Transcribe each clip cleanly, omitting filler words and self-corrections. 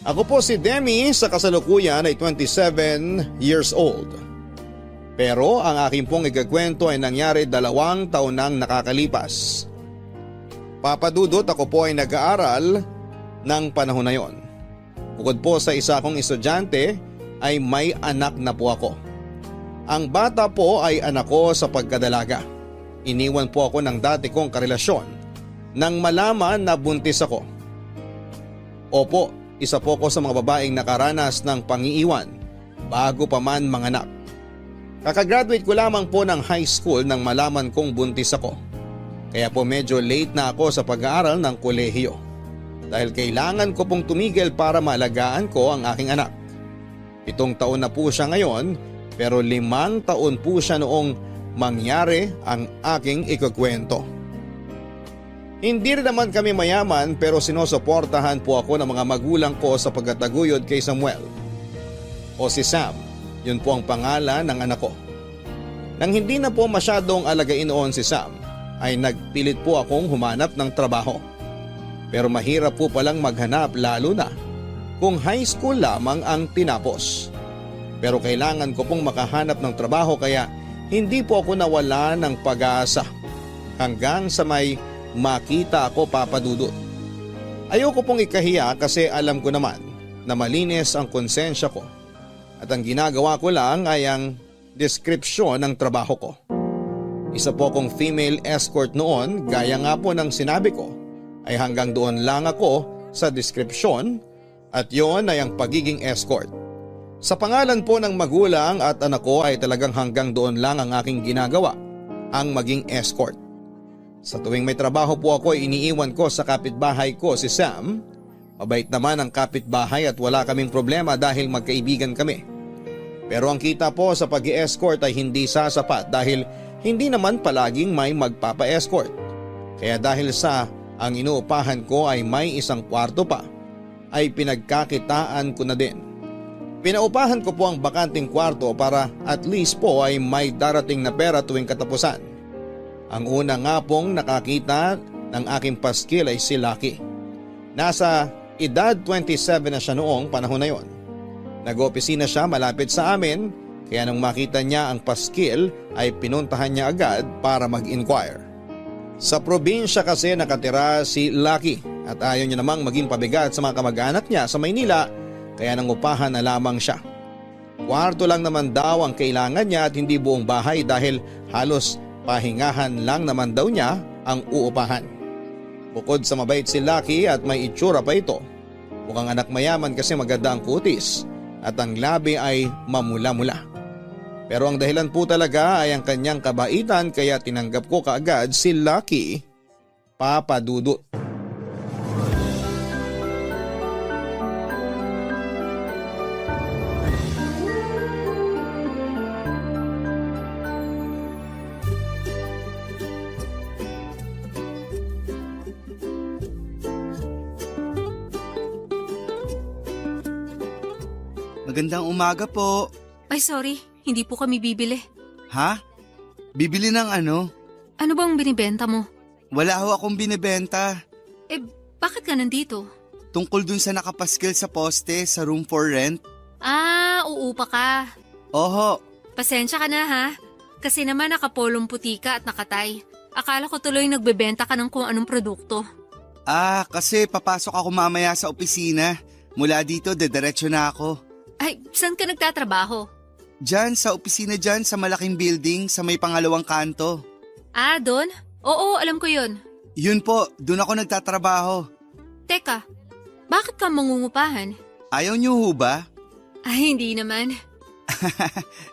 Ako po si Demi, sa kasalukuyan ay 27 years old. Pero ang aking pong ikakwento ay nangyari 2 taon nang nakakalipas. Papadudot, ako po ay nag-aaral ng panahon na yon. Bukod po sa isa kong estudyante ay may anak na po ako. Ang bata po ay anak ko sa pagkadalaga. Iniwan po ako ng dati kong karelasyon nang malaman na buntis ako. Opo, isa po ko sa mga babaeng nakaranas ng pangiiwan bago pa man manganak. Kakagraduate ko lamang po ng high school nang malaman kong buntis ako. Kaya po medyo late na ako sa pag-aaral ng kolehiyo. Dahil kailangan ko pong tumigil para maalagaan ko ang aking anak. 7 taon na po siya ngayon, pero 5 taon po siya noong mangyari ang aking ikukwento. Hindi rin naman kami mayaman, pero sinusuportahan po ako ng mga magulang ko sa pagtataguyod kay Samuel. O si Sam, yun po ang pangalan ng anak ko. Nang hindi na po masyadong alagain noon si Sam, ay nagpilit po akong humanap ng trabaho. Pero mahirap po palang maghanap, lalo na kung high school lamang ang tinapos. Pero kailangan ko pong makahanap ng trabaho, kaya hindi po ako nawala ng pag-asa hanggang sa may makita ako, papadudot. Ayoko pong ikahiya kasi alam ko naman na malinis ang konsensya ko at ang ginagawa ko lang ay ang deskripsyon ng trabaho ko. Isa po akong female escort noon, gaya nga po ng sinabi ko, ay hanggang doon lang ako sa deskripsyon at yon ay ang pagiging escort. Sa pangalan po ng magulang at anak ko ay talagang hanggang doon lang ang aking ginagawa, ang maging escort. Sa tuwing may trabaho po ako ay iniiwan ko sa kapitbahay ko si Sam. Mabait naman ang kapitbahay at wala kaming problema dahil magkaibigan kami. Pero ang kita po sa pag-i-escort ay hindi sasapat dahil hindi naman palaging may magpapa-escort. Kaya dahil sa ang inuupahan ko ay may 1 kwarto pa, ay pinagkakitaan ko na din. Pinaupahan ko po ang bakanting kwarto para at least po ay may darating na pera tuwing katapusan. Ang una nga pong nakakita ng aking paskil ay si Lucky. Nasa edad 27 na siya noong panahon na yon. Nag-opisina siya malapit sa amin, kaya nang makita niya ang paskil ay pinuntahan niya agad para mag-inquire. Sa probinsya kasi nakatira si Lucky at ayaw niya namang maging pabigat sa mga kamag-anak niya sa Maynila, kaya nangupahan na lamang siya. Kwarto lang naman daw ang kailangan niya at hindi buong bahay dahil halos pahingahan lang naman daw niya ang uupahan. Bukod sa mabait si Lucky at may itsura pa ito, mukhang anak mayaman kasi maganda ang kutis at ang labi ay mamula-mula. Pero ang dahilan po talaga ay ang kanyang kabaitan, kaya tinanggap ko kaagad si Lucky, papadudot. Magandang umaga po. Ay sorry, hindi po kami bibili. Ha? Bibili ng ano? Ano bang binibenta mo? Wala ho akong binibenta. Eh, bakit ka nandito? Tungkol dun sa nakapaskil sa poste sa room for rent. Ah, uupa ka. Oho, Pasensya ka na ha. Kasi naman nakapolong puti ka at nakatay. Akala ko tuloy nagbebenta ka ng kung anong produkto. kasi papasok ako mamaya sa opisina. Mula dito, dediretso na ako. Ay, saan ka nagtatrabaho? Diyan, sa opisina dyan, sa malaking building, sa may pangalawang kanto. Ah, doon? Oo, alam ko yun. Yun po, dun ako nagtatrabaho. Teka, bakit ka mangungupahan? Ayaw niyo ho ba? Ay, hindi naman.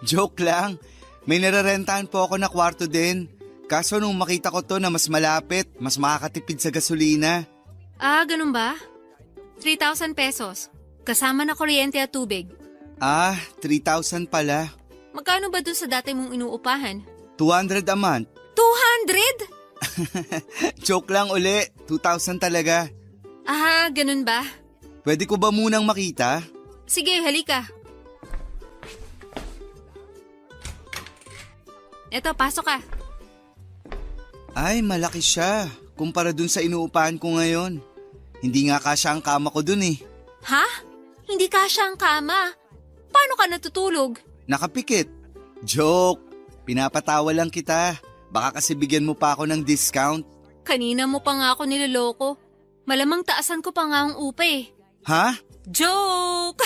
Joke lang. May nararentahan po ako na kwarto din. Kaso nung makita ko to na mas malapit, mas makakatipid sa gasolina. Ah, ganun ba? 3,000 pesos. Kasama na kuryente at tubig. 3,000 pala. Magkano ba dun sa dati mong inuupahan? 200 a month. 200? Joke lang uli, 2,000 talaga. Ah, ganun ba? Pwede ko ba munang makita? Sige, halika. Eto, pasok ka. Ay, malaki siya. Kumpara dun sa inuupahan ko ngayon. Hindi nga kasya ang kama ko dun eh. Ha? Hindi kasya ang kama. Paano ka natutulog? Nakapikit. Joke. Pinapatawa lang kita. Baka kasi bigyan mo pa ako ng discount. Kanina mo pa nga ako niloloko. Malamang taasan ko pa nga ang upa eh. Ha? Joke!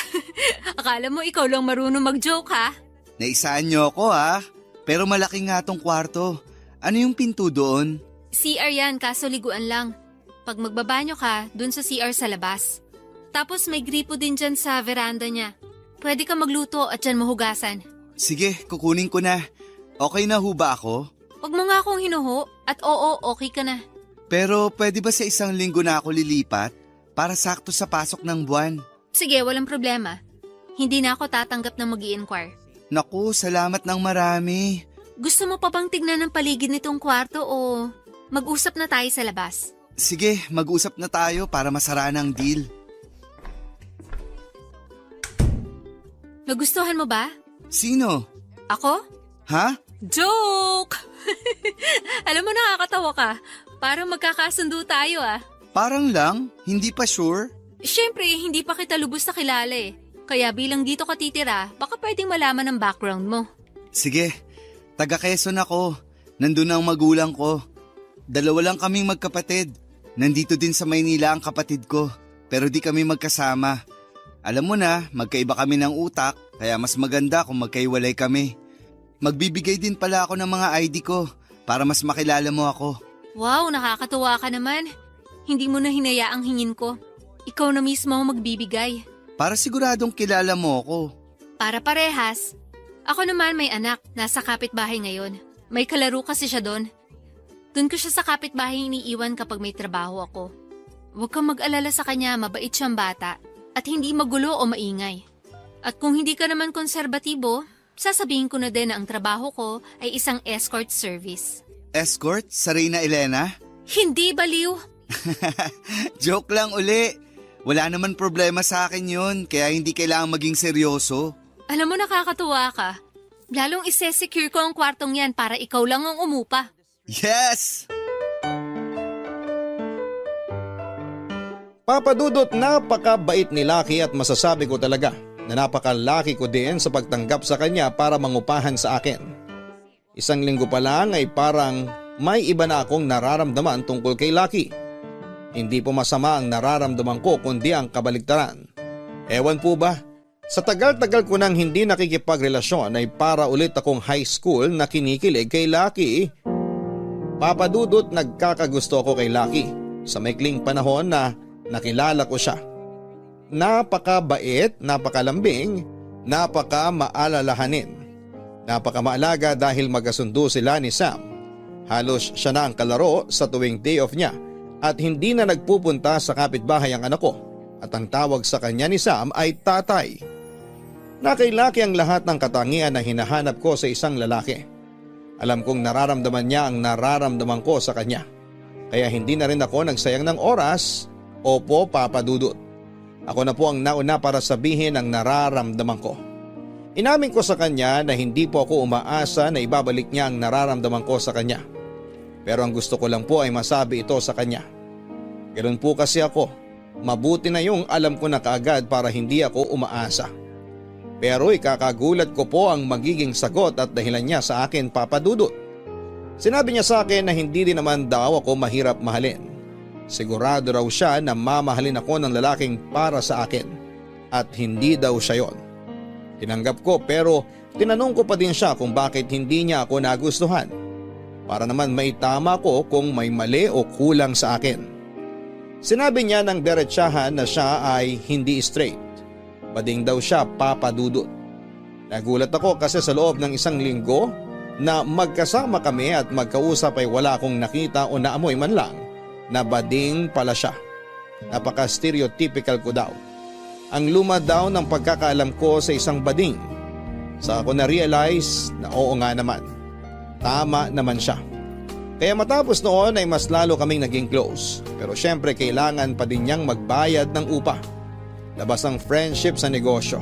Akala mo ikaw lang marunong mag-joke ha? Naisaan niyo ako ha? Pero malaki nga tong kwarto. Ano yung pinto doon? CR yan, kaso liguan lang. Pag magbabanyo ka, dun sa CR sa labas. Tapos may gripo din dyan sa veranda niya. Pwede ka magluto at dyan mahugasan. Sige, kukunin ko na. Okay na ho ba ako? Huwag mo nga akong hinuho at oo, okay ka na. Pero pwede ba sa isang linggo na ako lilipat? Para sakto sa pasok ng buwan. Sige, walang problema. Hindi na ako tatanggap na mag-i-inquire. Naku, salamat ng marami. Gusto mo pa bang tignan ng paligid nitong kwarto o mag-usap na tayo sa labas? Sige, mag-usap na tayo para masaraan ang deal. Nagustuhan mo ba? Sino? Ako? Ha? Joke! Alam mo, nakakatawa ka. Parang magkakasundo tayo ah. Parang lang, hindi pa sure. Siyempre, hindi pa kita lubos na kilala eh. Kaya bilang dito ka titira, baka pwedeng malaman ang background mo. Sige, taga Quezon ako. Nandun ang magulang ko. 2 lang kaming magkapatid. Nandito din sa Maynila ang kapatid ko. Pero di kami magkasama. Alam mo na, magkaiba kami ng utak. Kaya mas maganda kung magkaiwalay kami. Magbibigay din pala ako ng mga ID ko para mas makilala mo ako. Wow, nakakatuwa ka naman. Hindi mo na hinayaang hingin ko. Ikaw na mismo ang magbibigay. Para siguradong kilala mo ako. Para parehas. Ako naman may anak, nasa kapitbahay ngayon. May kalaro kasi siya doon. Doon ko siya sa kapitbahay iniiwan kapag may trabaho ako. Huwag kang mag-alala sa kanya, mabait siyang bata. At hindi magulo o maingay. At kung hindi ka naman konserbatibo, sasabihin ko na din na ang trabaho ko ay isang escort service. Escort? Sa Reyna Elena? Hindi baliw! Joke lang uli. Wala naman problema sa akin yun, kaya hindi kailangang maging seryoso. Alam mo, nakakatuwa ka. Lalong ise-secure ko ang kwartong yan para ikaw lang ang umupa. Yes! Papa Dudut, napakabait ni Lucky at masasabi ko talaga na napakalaki ko din sa pagtanggap sa kanya para mangupahan sa akin. 1 linggo pa lang ay parang may iba na akong nararamdaman tungkol kay Lucky. Hindi po masama ang nararamdaman ko kundi ang kabaligtaran. Ewan po ba, sa tagal-tagal ko nang hindi nakikipagrelasyon ay para ulit akong high school na kinikilig kay Lucky. Papa Dudut, nagkakagusto ako kay Lucky sa maikling panahon na nakilala ko siya. Napakabait, napakalambing, napakamaalalahanin. Napakamaalaga dahil magkasundo sila ni Sam. Halos siya na ang kalaro sa tuwing day off niya at hindi na nagpupunta sa kapitbahay ang anak ko at ang tawag sa kanya ni Sam ay tatay. Nakailaki ang lahat ng katangian na hinahanap ko sa isang lalaki. Alam kong nararamdaman niya ang nararamdaman ko sa kanya. Kaya hindi na rin ako nagsayang ng oras. Opo, Papa Dudut. Ako na po ang nauna para sabihin ang nararamdaman ko. Inamin ko sa kanya na hindi po ako umaasa na ibabalik niya ang nararamdaman ko sa kanya. Pero ang gusto ko lang po ay masabi ito sa kanya. Ganoon po kasi ako. Mabuti na yung alam ko na kaagad para hindi ako umaasa. Pero ikakagulat ko po ang magiging sagot at dahilan niya sa akin, Papa Dudut. Sinabi niya sa akin na hindi rin naman daw ako mahirap mahalin. Sigurado raw siya na mamahalin ako ng lalaking para sa akin. At hindi daw siya yon. Tinanggap ko pero tinanong ko pa din siya kung bakit hindi niya ako nagustuhan. Para naman maitama ko kung may mali o kulang sa akin. Sinabi niya ng diretsahan na siya ay hindi straight. Bading daw siya, Papa Dudut. Nagulat ako kasi sa loob ng 1 linggo na magkasama kami at magkausap ay wala akong nakita o naamoy man lang na bading pala siya. Napaka-stereotypical ko daw. Ang luma daw ng pagkakaalam ko sa isang bading. Sa ako na-realize na oo nga naman. Tama naman siya. Kaya matapos noon ay mas lalo kaming naging close. Pero syempre kailangan pa din niyang magbayad ng upa. Labas ang friendship sa negosyo.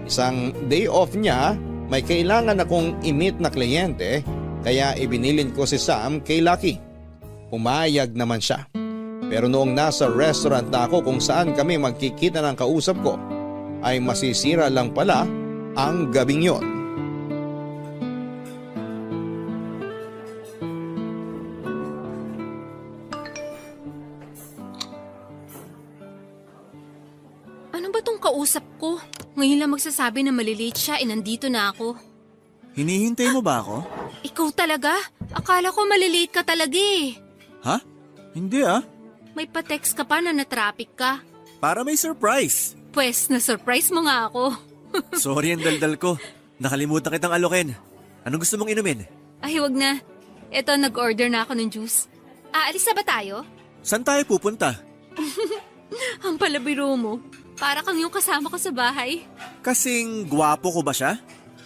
Isang day off niya, may kailangan akong i-meet na kliyente kaya ibinilin ko si Sam kay Lucky. Pumayag naman siya. Pero noong nasa restaurant na ako kung saan kami magkikita ng kausap ko, ay masisira lang pala ang gabing yon. Ano ba tong kausap ko? Ngayon lang magsasabi na malilate siya, nandito na ako. Hinihintay mo ba ako? Ikaw talaga? Akala ko malilate ka talaga eh. Ha? Hindi ah. May pa-text ka pa na na-traffic ka. Para may surprise. Pwes, na-surprise mo nga ako. Sorry ang daldal ko. Nakalimutan kitang alokin. Anong gusto mong inumin? Ay, wag na. Eto, nag-order na ako ng juice. Aalis na ba tayo? Saan tayo pupunta? Ang palabiro mo. Para kang yung kasama ko sa bahay. Kasing gwapo ko ba siya?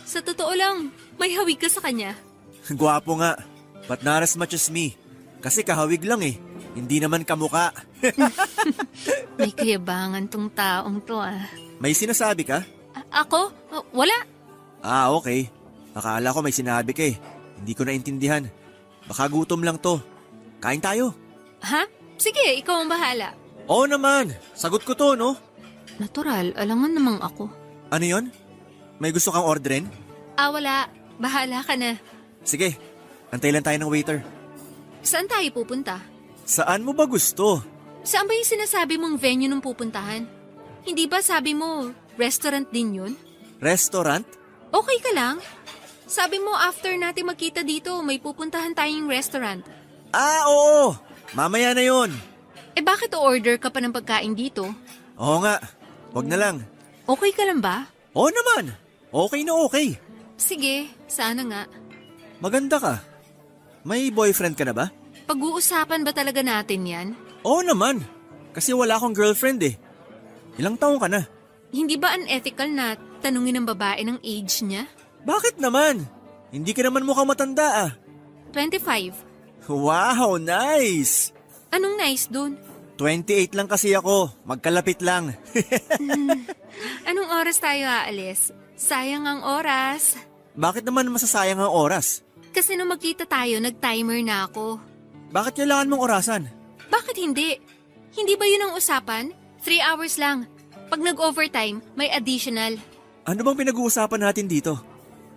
Sa totoo lang, may hawig ka sa kanya. Gwapo nga. But not as much as me. Kasi kahawig lang eh. Hindi naman kamuka. May kayabangan tong taong to ah. May sinasabi ka? Ako? Wala. Ah, okay. Akala ko may sinabi ka eh. Hindi ko naintindihan. Baka gutom lang to. Kain tayo. Ha? Sige, ikaw ang bahala. Oo naman. Sagot ko to, no? Natural, alangan namang ako. Ano yon? May gusto kang orderin? Wala. Bahala ka na. Sige. Antay lang tayo ng waiter. Saan tayo pupunta? Saan mo ba gusto? Saan ba yung sinasabi mong venue nung pupuntahan? Hindi ba sabi mo, restaurant din yun? Restaurant? Okay ka lang? Sabi mo after natin magkita dito, may pupuntahan tayong restaurant. Ah, oo! Mamaya na yon. Bakit o-order ka pa ng pagkain dito? Oo nga. Wag na lang. Okay ka lang ba? Oo naman. Okay na okay. Sige, sana nga. Maganda ka. May boyfriend ka na ba? Pag-uusapan ba talaga natin yan? Oo naman. Kasi wala akong girlfriend eh. Ilang taong ka na? Hindi ba unethical na tanungin ng babae ng age niya? Bakit naman? Hindi ka naman mukhang matanda ah. 25. Wow, nice! Anong nice dun? 28 lang kasi ako. Magkalapit lang. Anong oras tayo aalis? Sayang ang oras. Bakit naman masasayang ang oras? Kasi nung magkita tayo, nag-timer na ako. Bakit kailangan mong orasan? Bakit hindi? Hindi ba yun ang usapan? 3 hours lang. Pag nag-overtime, may additional. Ano bang pinag-uusapan natin dito?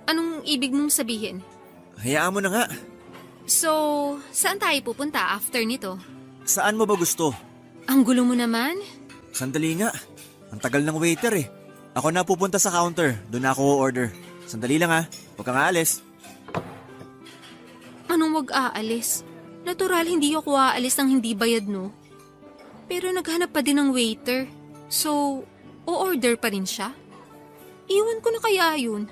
Anong ibig mong sabihin? Hayaan mo na nga. So, saan tayo pupunta after nito? Saan mo ba gusto? Ang gulo mo naman. Sandali nga. Ang tagal ng waiter eh. Ako na pupunta sa counter. Doon ako order. Sandali lang ha. Huwag kang aalis. Anong wag aalis? Natural hindi ako aalis ng hindi bayad, no? Pero naghanap pa din ng waiter. So, o-order pa rin siya? Iwan ko na kaya yun.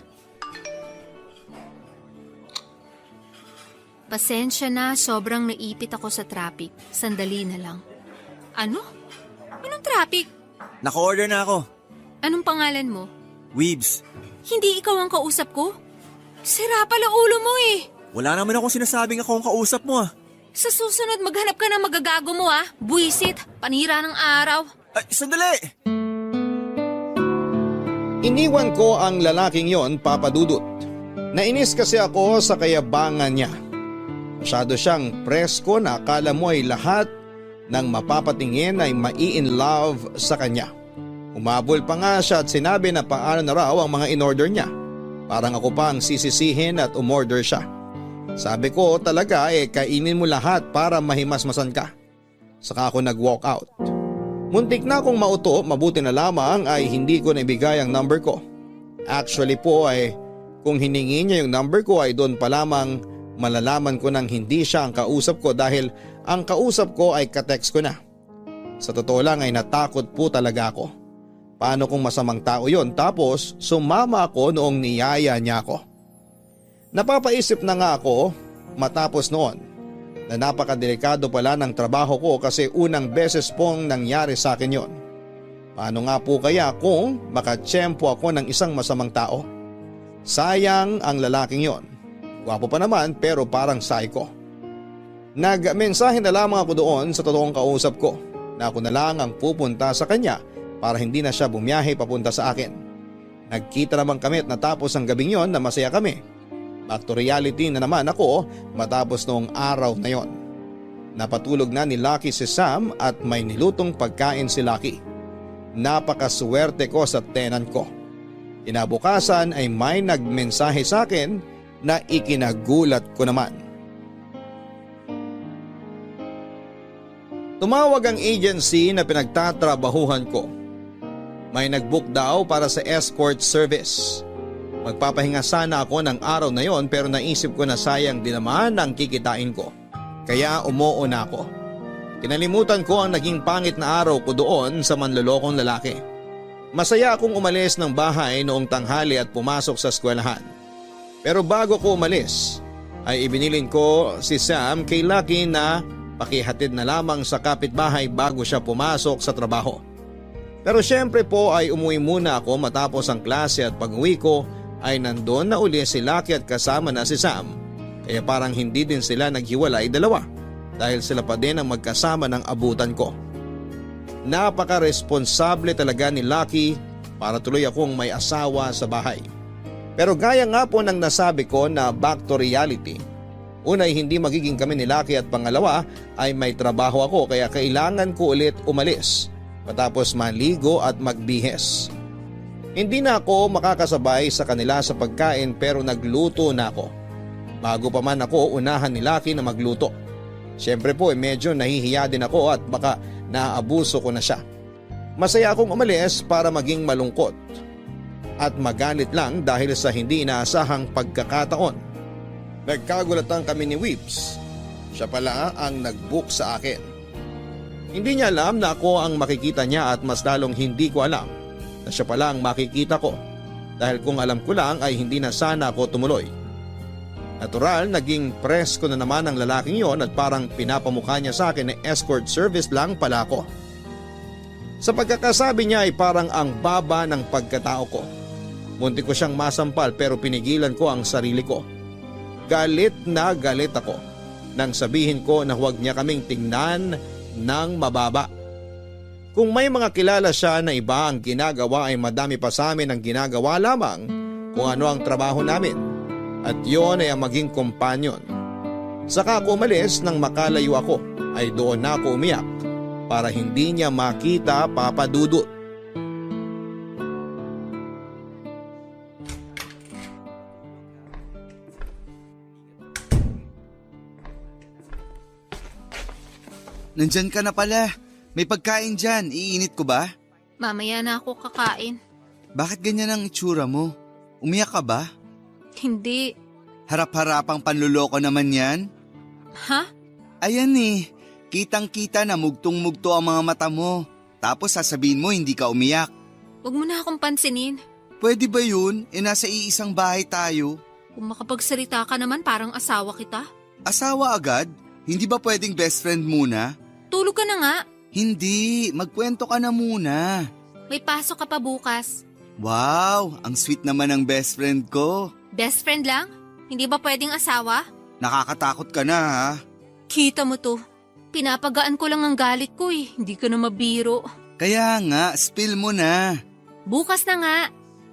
Pasensya na, sobrang naipit ako sa traffic. Sandali na lang. Ano? Anong traffic? Naka-order na ako. Anong pangalan mo? Weebs. Hindi ikaw ang kausap ko? Sira pala ulo mo eh. Wala naman akong sinasabing ako ang kausap mo ah. Sa susunod, maghanap ka ng magagago mo ah. Buisit, panira ng araw. Ay, sandali! Iniwan ko ang lalaking yon, Papa Dudut. Nainis kasi ako sa kayabangan niya. Masyado siyang presko na akala mo ay lahat ng mapapatingin ay mai-in love sa kanya. Umabol pa nga siya at sinabi na paano na raw ang mga in-order niya. Parang ako pa ang sisisihin at umorder siya. Sabi ko talaga kainin mo lahat para mahimasmasan ka. Saka ako nag-walk out. Muntik na akong mauto, mabuti na lamang ay hindi ko naibigay ang number ko. Actually po kung hiningi niya yung number ko ay doon pa lamang malalaman ko nang hindi siya ang kausap ko dahil ang kausap ko ay katext ko na. Sa totoo lang ay natakot po talaga ako. Paano kung masamang tao yon tapos sumama ako noong niyaya niya ako. Napapaisip na nga ako matapos noon na napakadelikado pala ng trabaho ko kasi unang beses pong nangyari sa akin yon. Paano nga po kaya kung makatsyempo ako ng isang masamang tao? Sayang ang lalaking yon. Gwapo pa naman pero parang psycho. Nagmensahe na lamang ako doon sa totoong kausap ko na ako na lang ang pupunta sa kanya para hindi na siya bumiyahe papunta sa akin. Nagkita naman kami at natapos ang gabing yon na masaya kami. Back to reality na naman ako matapos noong araw na yon. Napatulog na ni Lucky si Sam at may nilutong pagkain si Lucky. Napakaswerte ko sa tenant ko. Kinabukasan ay may nagmensahe sa akin na ikinagulat ko naman. Tumawag ang agency na pinagtatrabahuhan ko. May nagbook daw para sa escort service. Magpapahinga sana ako ng araw na yon pero naisip ko na sayang din naman ang kikitain ko. Kaya umuo na ako. Kinalimutan ko ang naging pangit na araw ko doon sa manlolokong lalaki. Masaya akong umalis ng bahay noong tanghali at pumasok sa eskwelahan. Pero bago ko umalis ay ibinilin ko si Sam kay Lucky na pakihatid na lamang sa kapitbahay bago siya pumasok sa trabaho. Pero syempre po ay umuwi muna ako matapos ang klase at pag-uwi ko ay nandun na uli si Lucky at kasama na si Sam. Kaya parang hindi din sila naghiwalay dalawa dahil sila pa din ang magkasama ng abutan ko. Napaka-responsable talaga ni Lucky para tuloy akong may asawa sa bahay. Pero gaya nga po ng nasabi ko na back to reality. Una ay hindi magiging kami ni Lucky at pangalawa ay may trabaho ako kaya kailangan ko ulit umalis matapos maligo at magbihes. Hindi na ako makakasabay sa kanila sa pagkain pero nagluto na ako. Bago pa man ako unahan ni Lucky na magluto. Siyempre po medyo nahihiya din ako at baka naaabuso ko na siya. Masaya akong umalis para maging malungkot at magalit lang dahil sa hindi inaasahang pagkakataon. Nagkagulatan kami ni Whips. Siya pala ang nag-book sa akin. Hindi niya alam na ako ang makikita niya at mas lalong hindi ko alam na siya pala ang makikita ko dahil kung alam ko lang ay hindi na sana ako tumuloy. Natural, naging presko na naman ang lalaking yon at parang pinapamukha niya sa akin na escort service lang pala ako. Sa pagkakasabi niya ay parang ang baba ng pagkatao ko. Munti ko siyang masampal pero pinigilan ko ang sarili ko. Galit na galit ako nang sabihin ko na huwag niya kaming tingnan ng mababa. Kung may mga kilala siya na iba ang ginagawa ay madami pa sa amin ang ginagawa lamang kung ano ang trabaho namin. At yon ay ang maging kompanyon. Saka ako umalis nang makalayo ako ay doon na ako umiyak para hindi niya makita papadudot. Nandyan ka na pala. May pagkain dyan. Iinit ko ba? Mamaya na ako kakain. Bakit ganyan ang itsura mo? Umiyak ka ba? Hindi. Harap-harapang panluloko naman yan? Ha? Ayan eh. Kitang-kita na mugtong-mugto ang mga mata mo. Tapos sasabihin mo hindi ka umiyak. Huwag mo na akong pansinin. Pwede ba yun? Nasa iisang bahay tayo. Kung makapagsalita ka naman parang asawa kita. Asawa agad? Hindi ba pwedeng best friend muna? Tulog ka na nga. Hindi, magkwento ka na muna. May pasok ka pa bukas. Wow, ang sweet naman ng best friend ko. Best friend lang? Hindi ba pwedeng asawa? Nakakatakot ka na ha? Kita mo to. Pinapagaan ko lang ang galit ko eh. Hindi ka na mabiro. Kaya nga, spill mo na. Bukas na nga.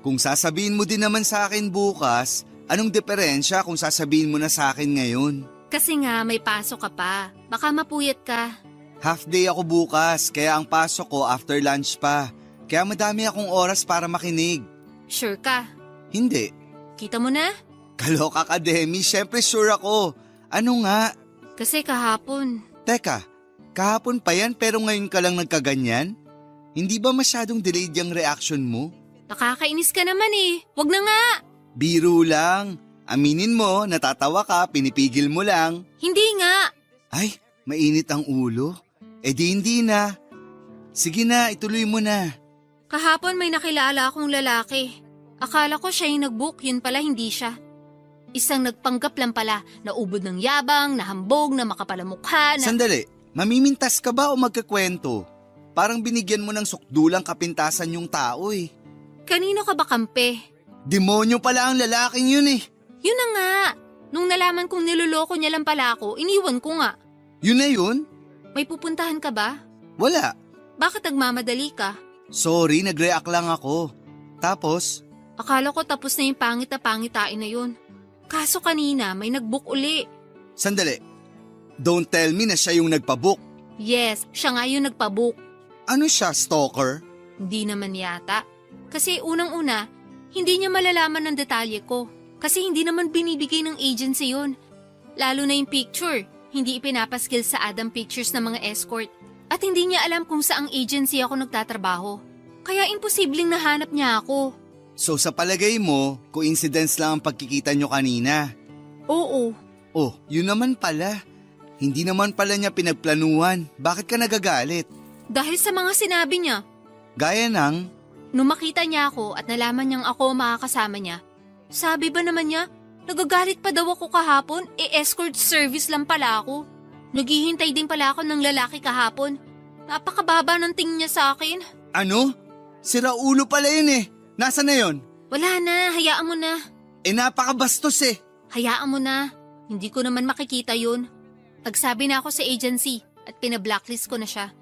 Kung sasabihin mo din naman sa akin bukas, anong diferensya kung sasabihin mo na sa akin ngayon? Kasi nga may pasok ka pa. Baka mapuyat ka. Half day ako bukas, kaya ang pasok ko after lunch pa. Kaya madami akong oras para makinig. Sure ka? Hindi. Kita mo na? Kaloka ka, Demi. Siyempre sure ako. Ano nga? Kasi kahapon. Teka, kahapon pa yan pero ngayon ka lang nagkaganyan? Hindi ba masyadong delayed yung reaction mo? Nakakainis ka naman eh. Wag na nga. Biro lang. Aminin mo, natatawa ka, pinipigil mo lang. Hindi nga. Ay, mainit ang ulo. Eh di hindi na. Sige na, ituloy mo na. Kahapon may nakilala akong lalaki. Akala ko siya yung nag-book, yun pala hindi siya. Isang nagpanggap lang pala, naubod ng yabang, nahambog, na makapalamukha, na… Sandali, mamimintas ka ba o magkakwento? Parang binigyan mo ng sukdulang kapintasan yung tao eh. Kanino ka ba kampe? Demonyo pala ang lalaking yun eh. Yun na nga. Nung nalaman kong niloloko niya lang pala ako, iniwan ko nga. Yun na yun? May pupuntahan ka ba? Wala. Bakit nagmamadali ka? Sorry, nag-react lang ako. Tapos, Akala ko tapos na yung pangit na pangitain na yun. Kaso kanina may nag-book uli. Sandali. Don't tell me na siya yung nagpabook. Yes, siya nga yung nagpa-book. Ano siya, stalker? Hindi naman yata. Kasi unang-una, hindi niya malalaman ng detalye ko. Kasi hindi naman binibigay ng agency yun. Lalo na yung picture, hindi ipinapaskil sa Adam Pictures ng mga escort. At hindi niya alam kung saang agency ako nagtatrabaho. Kaya imposibleng nahanap niya ako. So sa palagay mo, coincidence lang ang pagkikita nyo kanina. Oo. Oh, yun naman pala. Hindi naman pala niya pinagplanuhan. Bakit ka nagagalit? Dahil sa mga sinabi niya. Gaya ng, Nung makita niya ako at nalaman niyang ako ang makakasama niya, sabi ba naman niya, nagagalit pa daw ako kahapon, escort service lang pala ako. Naghihintay din pala ako ng lalaki kahapon. Napakababa ng tingin niya sa akin. ano? Sira ulo pala yun eh. Nasaan na yun? Wala na, hayaan mo na. Napakabastos eh. Hayaan mo na. Hindi ko naman makikita yun. Nagsabi na ako sa agency at pinablacklist ko na siya.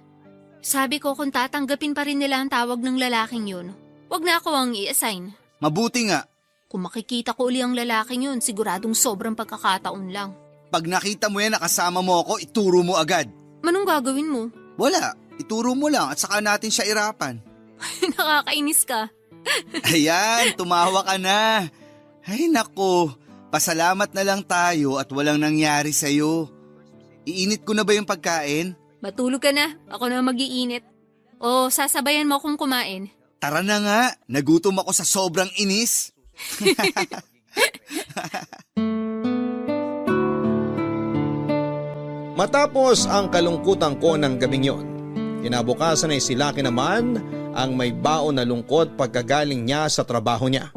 Sabi ko kung tatanggapin pa rin nila ang tawag ng lalaking yun, wag na ako ang i-assign. Mabuti nga. Kung makikita ko uli ang lalaking yun, siguradong sobrang pagkakataon lang. Pag nakita mo yan nakasama mo ako, ituro mo agad. Manong gagawin mo? Wala, ituro mo lang at saka natin siya irapan. Nakakainis ka. Ayan, tumawa ka na. Ay nako, pasalamat na lang tayo at walang nangyari sa'yo. Iinit ko na ba yung pagkain? Matulog ka na, ako na mag-iinit. O sasabayan mo akong kumain. Tara na nga, nagutom ako sa sobrang inis. Matapos ang kalungkutan ko ng gabing yon, kinabukasan ay si Lucky naman ang may baon na lungkot pagkagaling niya sa trabaho niya.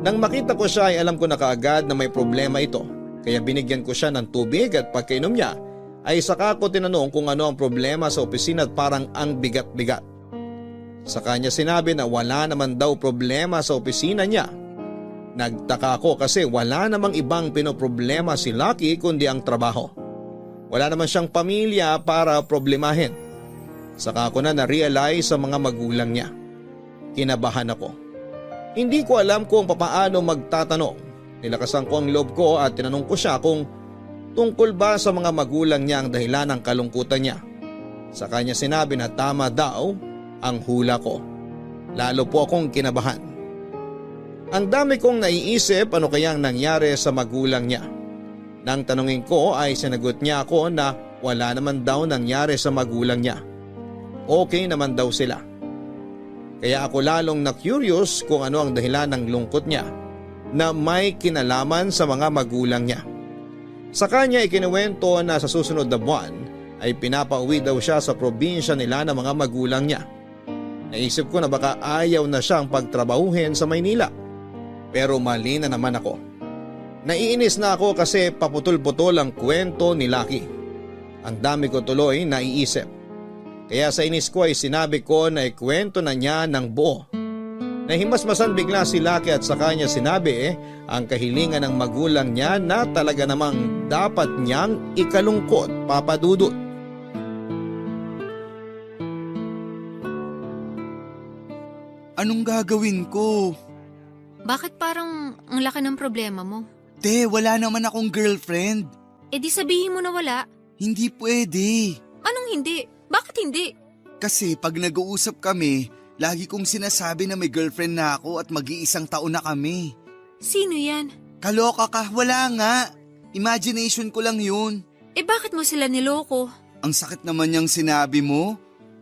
Nang makita ko siya ay alam ko na kaagad na may problema ito, kaya binigyan ko siya ng tubig at pagkainom niya ay saka ko tinanong kung ano ang problema sa opisina at parang ang bigat-bigat. Sa kanya sinabi na wala naman daw problema sa opisina niya. Nagtaka ako kasi wala namang ibang pinoproblema si Lucky kundi ang trabaho. Wala naman siyang pamilya para problemahin. Saka ko na na-realize sa mga magulang niya. Kinabahan ako. Hindi ko alam kung papaano magtatanong. Nilakasan ko ang loob ko at tinanong ko siya kung tungkol ba sa mga magulang niya ang dahilan ng kalungkutan niya. Sa kanya sinabi na tama daw ang hula ko. Lalo po akong kinabahan. Ang dami kong naiisip ano kayang nangyari sa magulang niya. Nang tanungin ko ay sinagot niya ako na wala naman daw nangyari sa magulang niya. Okay naman daw sila. Kaya ako lalong na-curious kung ano ang dahilan ng lungkot niya na may kinalaman sa mga magulang niya. Sa kanya ikinuwento na sa susunod na buwan ay pinapauwi daw siya sa probinsya nila ng mga magulang niya. Naisip ko na baka ayaw na siyang pagtrabahuhin sa Maynila. Pero mali na naman ako. Naiinis na ako kasi paputol-putol ang kwento ni Lucky. Ang dami ko tuloy naiisip. Kaya sa inis ko ay sinabi ko na ikwento na niya ng buo. Nahimasmasan bigla si Lucky at sa kanya sinabi ang kahilingan ng magulang niya na talaga namang dapat niyang ikalungkot, Papa Dudut. Anong gagawin ko? Bakit parang ang laki ng problema mo? Te, wala naman akong girlfriend. E di sabihin mo na wala. Hindi pwede. Anong hindi? Bakit hindi? Kasi pag nag-uusap kami, lagi kong sinasabi na may girlfriend na ako at mag-iisang taon na kami. Sino yan? Kaloka ka, wala nga. Imagination ko lang yun. Eh bakit mo sila niloko? Ang sakit naman niyang sinabi mo.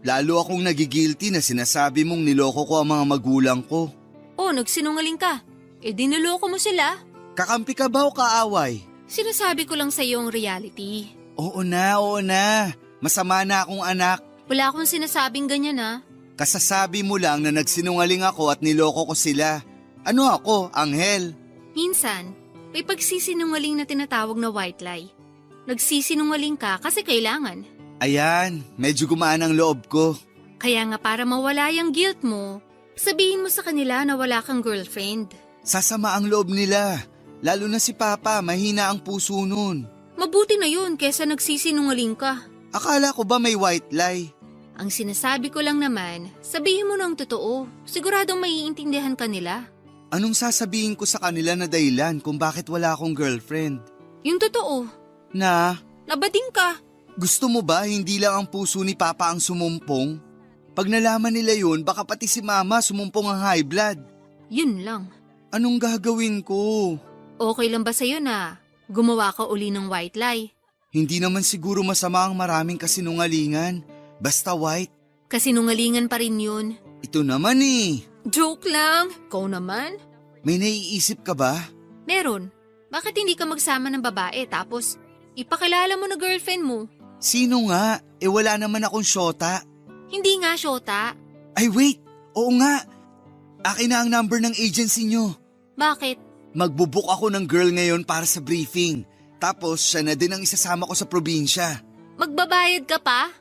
Lalo akong nagigilty na sinasabi mong niloko ko ang mga magulang ko. Oh, nagsinungaling ka. Eh di niloko mo sila. Kakampi ka ba o kaaway? Sinasabi ko lang sa iyo ang reality. Oo na. Masama na akong anak. Wala akong sinasabing ganyan ha. Kasasabi mo lang na nagsinungaling ako at niloko ko sila. Ano ako, anghel? Minsan, may pagsisinungaling na tinatawag na white lie. Nagsisinungaling ka kasi kailangan. Ayan, medyo gumaan ang loob ko. Kaya nga para mawala yung guilt mo, sabihin mo sa kanila na wala kang girlfriend. Sasama ang loob nila. Lalo na si Papa, mahina ang puso nun. Mabuti na yun kesa nagsisinungaling ka. Akala ko ba may white lie? Ang sinasabi ko lang naman, sabihin mo ng totoo. Siguradong maiintindihan ka nila. Anong sasabihin ko sa kanila na dahilan kung bakit wala akong girlfriend? Yung totoo, Na, nabading ka. gusto mo ba hindi lang ang puso ni Papa ang sumumpong? Pag nalaman nila yun, baka pati si Mama sumumpong ang high blood. Yun lang. Anong gagawin ko? Okay lang ba sa'yo na gumawa ka uli ng white lie? Hindi naman siguro masama ang maraming kasinungalingan. Basta white. Kasinungalingan pa rin yun. Ito naman eh. Joke lang. Ikaw naman. May naiisip ka ba? Meron. Bakit hindi ka magsama ng babae tapos ipakilala mo na girlfriend mo? Sino nga? Wala naman akong syota. Hindi nga, Shota. Ay wait, oo nga. Akin na ang number ng agency nyo. Bakit? Magbubook ako ng girl ngayon para sa briefing. Tapos siya na din ang isasama ko sa probinsya. Magbabayad ka pa?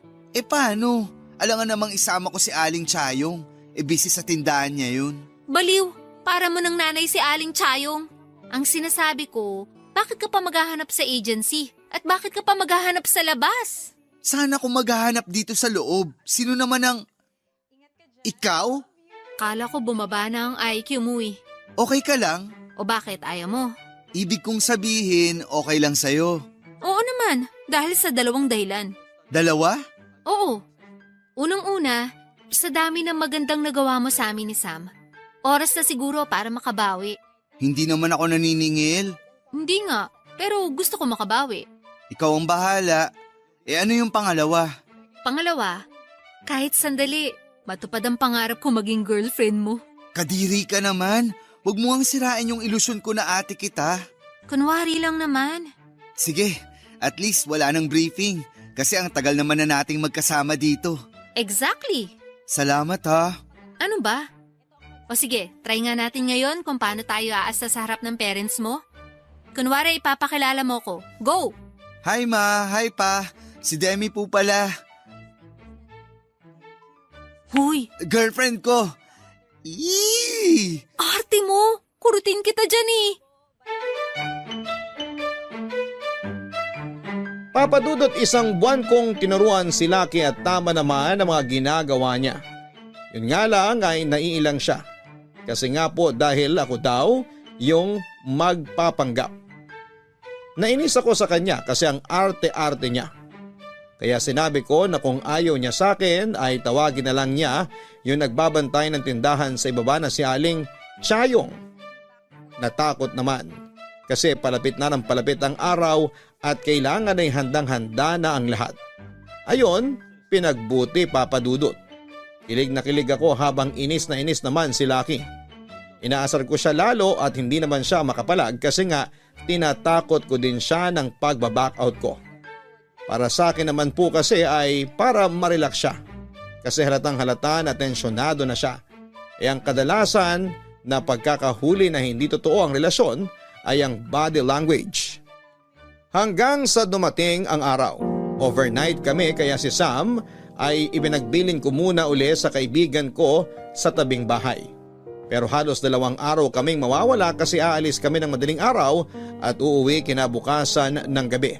Paano? Alangan namang isama ko si Aling Chayong. Busy sa tindahan niya yun. Baliw, para mo ng nanay si Aling Chayong. Ang sinasabi ko, bakit ka pa maghahanap sa agency? At bakit ka pa maghahanap sa labas? Sana kung maghahanap dito sa loob. Sino naman ang... Ikaw? Kala ko bumaba na ang IQ mo eh. Okay ka lang? O bakit ayaw mo? Ibig kong sabihin, okay lang sa'yo. Oo naman, dahil sa dalawang dahilan. Dalawa? Oo. Unang-una, sa dami ng magandang nagawa mo sa amin ni Sam, oras na siguro para makabawi. Hindi naman ako naniningil. Hindi nga, pero gusto ko makabawi. Ikaw ang bahala. Ano yung pangalawa? Pangalawa, kahit sandali, matupad ang pangarap ko maging girlfriend mo. Kadiri ka naman. Huwag mo ang sirain yung ilusyon ko na ate kita. Kunwari lang naman. Sige, at least wala nang briefing. Kasi ang tagal naman na nating magkasama dito. Exactly. Salamat ha. Ano ba? O sige, try nga natin ngayon kung paano tayo aasta sa harap ng parents mo. Kunwari ipapakilala mo ko. Go! Hi ma, hi pa. Si Demi po pala. Huy, Girlfriend ko. Eee! arte mo! Kurutin kita dyan eh! Papadudot isang buwan kong tinuruan si Lucky at tama naman ang mga ginagawa niya. Yun nga lang ay naiilang siya. Kasi nga po dahil ako daw yung magpapanggap. Nainis ako sa kanya kasi ang arte-arte niya. Kaya sinabi ko na kung ayaw niya sa akin ay tawagin na lang niya yung nagbabantay ng tindahan sa ibaba na si Aling Chayong. Natakot naman kasi palapit na ng palapit ang araw at kailangan ay handang-handa na ang lahat. Ayon, pinagbuti Papadudot. Kilig na kilig ako habang inis na inis naman si Lucky. Inaasar ko siya lalo at hindi naman siya makapalag kasi nga tinatakot ko din siya ng pagbaback out ko. Para sa akin naman po kasi ay para marelax siya. Kasi halatang halata na tensyonado na siya. Ang kadalasan na pagkakahuli na hindi totoo ang relasyon ay ang body language. Hanggang sa dumating ang araw. Overnight kami kaya si Sam ay ibinagbilin ko muna uli sa kaibigan ko sa tabing bahay. Pero halos 2 araw kaming mawawala kasi aalis kami ng madaling araw at uuwi kinabukasan ng gabi.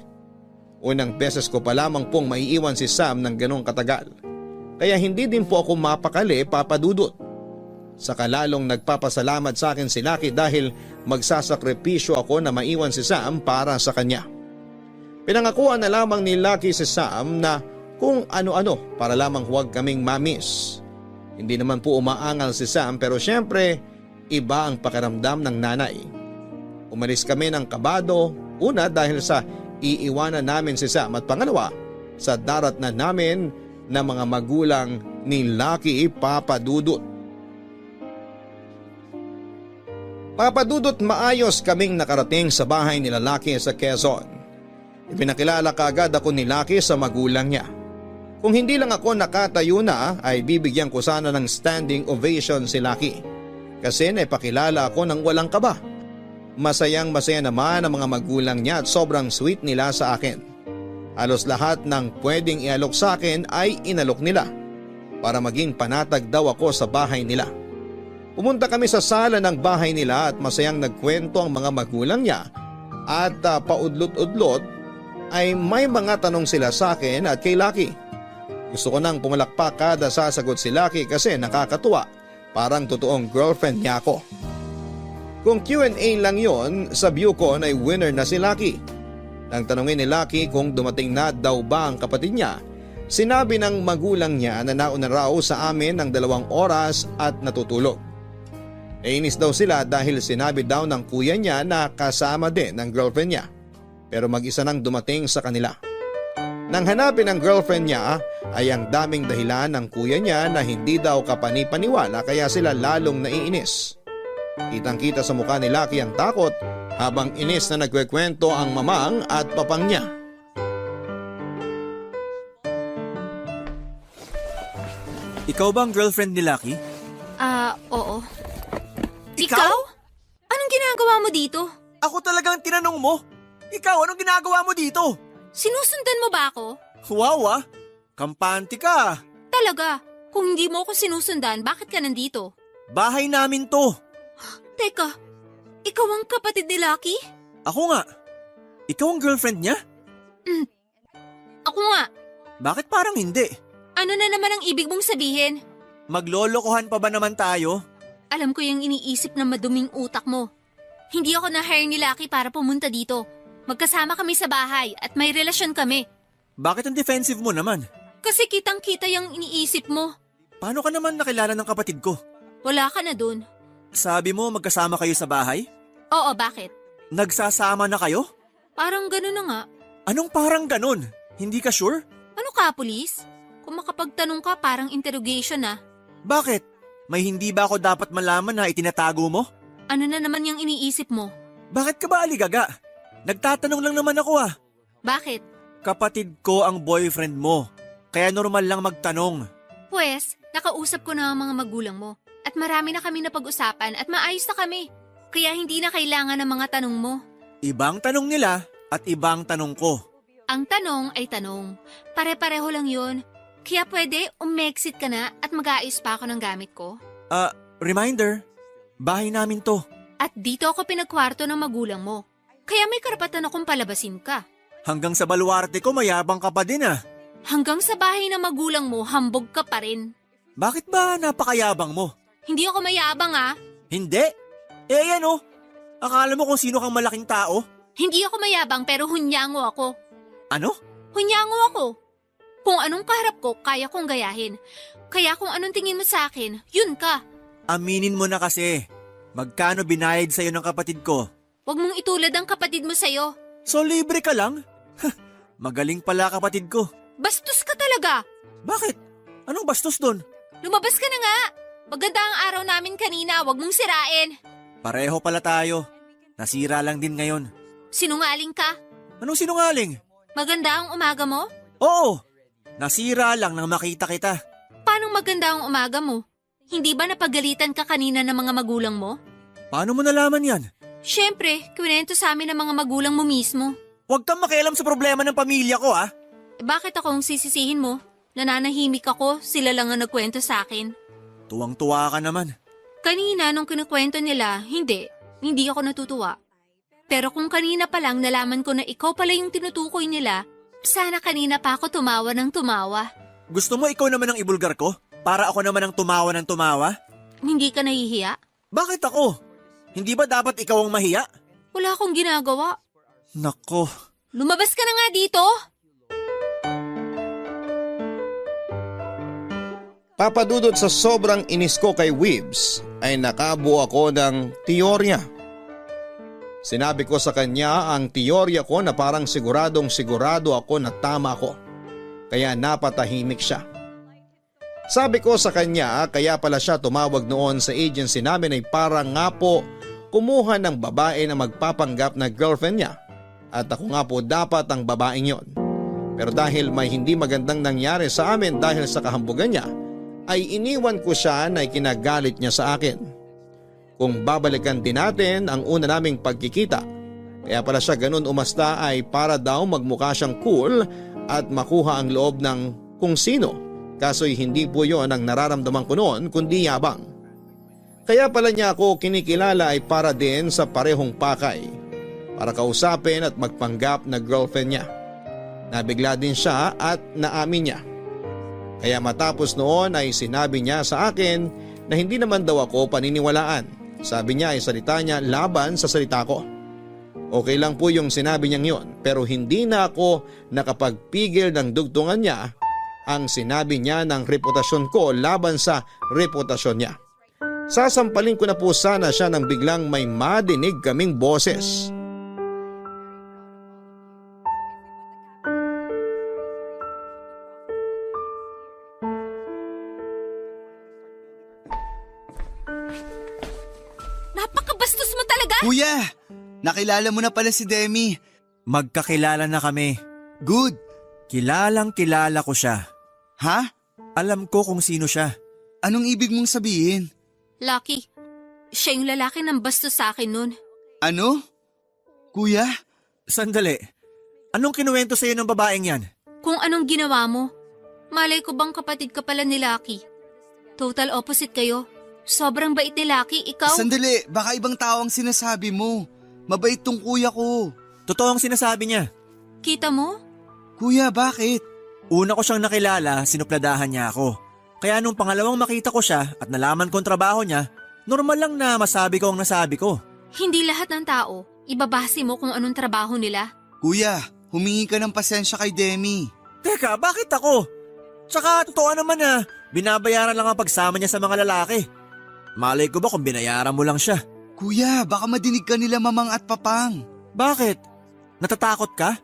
Unang beses ko pa lamang pong maiiwan si Sam ng ganong katagal. Kaya hindi din po ako mapakali Papadudot. Saka lalong nagpapasalamat sa akin si Lucky dahil magsasakripisyo ako na maiwan si Sam para sa kanya. Pinangakuan na lamang ni Lucky si Sam na kung ano-ano para lamang huwag kaming mamiss. Hindi naman po umaangal si Sam pero syempre iba ang pakiramdam ng nanay. Umalis kami ng kabado, una dahil sa iiwanan namin si Sam at pangalawa sa darat na namin na mga magulang ni Lucky Papadudot. Papadudot maayos kaming nakarating sa bahay nila Lucky sa Quezon. Ipinakilala kaagad ako ni Lucky sa magulang niya. Kung hindi lang ako nakatayo na ay bibigyan ko sana ng standing ovation si Lucky. Kasi naipakilala ako ng walang kaba. Masayang masaya naman ang mga magulang niya at sobrang sweet nila sa akin. Halos lahat ng pwedeng ialok sa akin ay inalok nila para maging panatag daw ako sa bahay nila. Pumunta kami sa sala ng bahay nila at masayang nagkwento ang mga magulang niya at paudlot-udlot ay may mga tanong sila sa akin at kay Lucky. Gusto ko nang pumalakpak kada sasagot si Lucky kasi nakakatuwa, parang totoong girlfriend niya ako. Kung Q&A lang yon, sa view ko ay winner na si Lucky. Nang tanungin ni Lucky kung dumating na daw ba ang kapatid niya, sinabi ng magulang niya na nauna raw sa amin ng 2 oras at natutulog. Nainis daw sila dahil sinabi daw ng kuya niya na kasama din ng girlfriend niya, pero mag-isa nang dumating sa kanila. Nang hanapin ng girlfriend niya ay ang daming dahilan ng kuya niya na hindi daw kapanipaniwala kaya sila lalong naiinis. Kitang-kita sa mukha ni Lucky ang takot habang inis na nagkwekwento ang mamang at papang niya. Ikaw ba ang girlfriend ni Lucky? Oo. Ikaw? Anong ginagawa mo dito? Ako talagang tinanong mo. Ikaw, anong ginagawa mo dito? Sinusundan mo ba ako? Wow kampante ka. Talaga, kung hindi mo ako sinusundan, bakit ka nandito? Bahay namin to. Teka, ikaw ang kapatid ni Lucky? Ako nga. Ikaw ang girlfriend niya? Ako nga. Bakit parang hindi? Ano na naman ang ibig mong sabihin? Maglolokohan pa ba naman tayo? Alam ko yung iniisip na maduming utak mo. Hindi ako na-hire ni Lucky para pumunta dito. Magkasama kami sa bahay at may relasyon kami. Bakit ang defensive mo naman? Kasi kitang-kita yung iniisip mo. Paano ka naman nakilala ng kapatid ko? Wala ka na dun. Sabi mo magkasama kayo sa bahay? Oo, bakit? Nagsasama na kayo? Parang gano'n na nga. Anong parang ganun? Hindi ka sure? Ano ka, pulis? Kung makapagtanong ka, parang interrogation na. Bakit? May hindi ba ako dapat malaman na itinatago mo? Ano na naman yung iniisip mo? Bakit ka ba aligaga? Nagtatanong lang naman ako ah. Bakit? Kapatid ko ang boyfriend mo. Kaya normal lang magtanong. Pwes, nakausap ko na ang mga magulang mo. At marami na kami napag-usapan at maayos na kami. Kaya hindi na kailangan ng mga tanong mo. Ibang tanong nila at ibang tanong ko. Ang tanong ay tanong. Pare-pareho lang yun. Kaya pwede umexit ka na at mag-aayos pa ako ng gamit ko. Reminder, bahay namin to. At dito ako pinagkwarto ng magulang mo. Kaya may karapatan akong palabasin ka. Hanggang sa baluarte ko mayabang ka pa din ah. Hanggang sa bahay ng magulang mo, hambog ka pa rin. Bakit ba napakayabang mo? Hindi ako mayabang ah. Hindi. Ayan oh. Akala mo kung sino kang malaking tao? Hindi ako mayabang pero hunyango ako. Ano? Hunyango ako. Kung anong kaharap ko, kaya kong gayahin. Kaya kung anong tingin mo sa akin, yun ka. Aminin mo na kasi. Magkano binayad sa'yo ng kapatid ko? Huwag mong itulad ang kapatid mo sa'yo. So libre ka lang? Magaling pala kapatid ko. Bastos ka talaga. Bakit? Anong bastos dun? Lumabas ka na nga. Maganda ang araw namin kanina, huwag mong sirain. Pareho pala tayo. Nasira lang din ngayon. Sinungaling ka. Anong sinungaling? Maganda ang umaga mo? Oo. Nasira lang nang makita kita. Paano maganda ang umaga mo? Hindi ba napagalitan ka kanina ng mga magulang mo? Paano mo nalaman yan? Siyempre, kwento sa amin ng mga magulang mo mismo. Huwag kang makialam sa problema ng pamilya ko ah. Bakit ako ang sisisihin mo? Nananahimik ako, sila lang ang nagkwento sa akin. Tuwang-tuwa ka naman. Kanina nung kinukwento nila, hindi ako natutuwa. Pero kung kanina pa lang nalaman ko na ikaw pala yung tinutukoy nila, sana kanina pa ako tumawa ng tumawa. Gusto mo ikaw naman ang ibulgar ko? Para ako naman ang tumawa ng tumawa? Hindi ka nahihiya? Bakit ako? Hindi ba dapat ikaw ang mahiya? Wala akong ginagawa. Nako. Lumabas ka na nga dito! Papadudod sa sobrang inis ko kay Weebs ay nakabuo ako ng teorya. Sinabi ko sa kanya ang teorya ko na parang siguradong sigurado ako na tama ko. Kaya napatahimik siya. Sabi ko sa kanya kaya pala siya tumawag noon sa agency namin ay para nga po kumuha ng babae na magpapanggap na girlfriend niya. At ako nga po dapat ang babaeng yon. Pero dahil may hindi magandang nangyari sa amin dahil sa kahambugan niya, ay iniwan ko siya na ikinagalit niya sa akin. Kung babalikan din natin ang una naming pagkikita, kaya pala siya ganun umasta ay para daw magmukha siyang cool at makuha ang loob ng kung sino. Kaso'y hindi po yon ang nararamdaman ko noon kundi yabang. Kaya pala niya ako kinikilala ay para din sa parehong pakay. Para kausapin at magpanggap na girlfriend niya. Nabigla din siya at naamin niya. Kaya matapos noon ay sinabi niya sa akin na hindi naman daw ako paniniwalaan Sabi niya ay salita niya laban sa salita ko. Okay lang po yung sinabi niyang yon, pero hindi na ako nakapagpigil ng dugtungan niya ang sinabi niya ng reputasyon ko laban sa reputasyon niya. Sasampalin ko na po sana siya nang biglang may madinig kaming boses. Napakabastos mo talaga! Kuya, nakilala mo na pala si Demi. Magkakilala na kami. Good. Kilalang kilala ko siya. Ha? Alam ko kung sino siya. Anong ibig mong sabihin? Lucky, siya yung lalaki ng bastos sa akin nun. Ano? Kuya? Sandali. Anong kinuwento sa'yo ng babaeng yan? Kung anong ginawa mo, malay ko bang kapatid ka pala ni Lucky? Total opposite kayo. Sobrang bait ni Lucky, ikaw… Sandali, baka ibang tao ang sinasabi mo. Mabait tong kuya ko. Totoo ang sinasabi niya. Kita mo? Kuya, bakit? Una ko siyang nakilala, sinupladahan niya ako. Kaya nung pangalawang makita ko siya at nalaman kong trabaho niya, normal lang na masabi ko ang nasabi ko. Hindi lahat ng tao, ibabase mo kung anong trabaho nila. Kuya, humingi ka ng pasensya kay Demi. Teka, bakit ako? Tsaka totoo naman na binabayaran lang ang pagsama niya sa mga lalaki. Malay ko ba kung binayaran mo lang siya? Kuya, baka madinig ka nila mamang at papang. Bakit? Natatakot ka?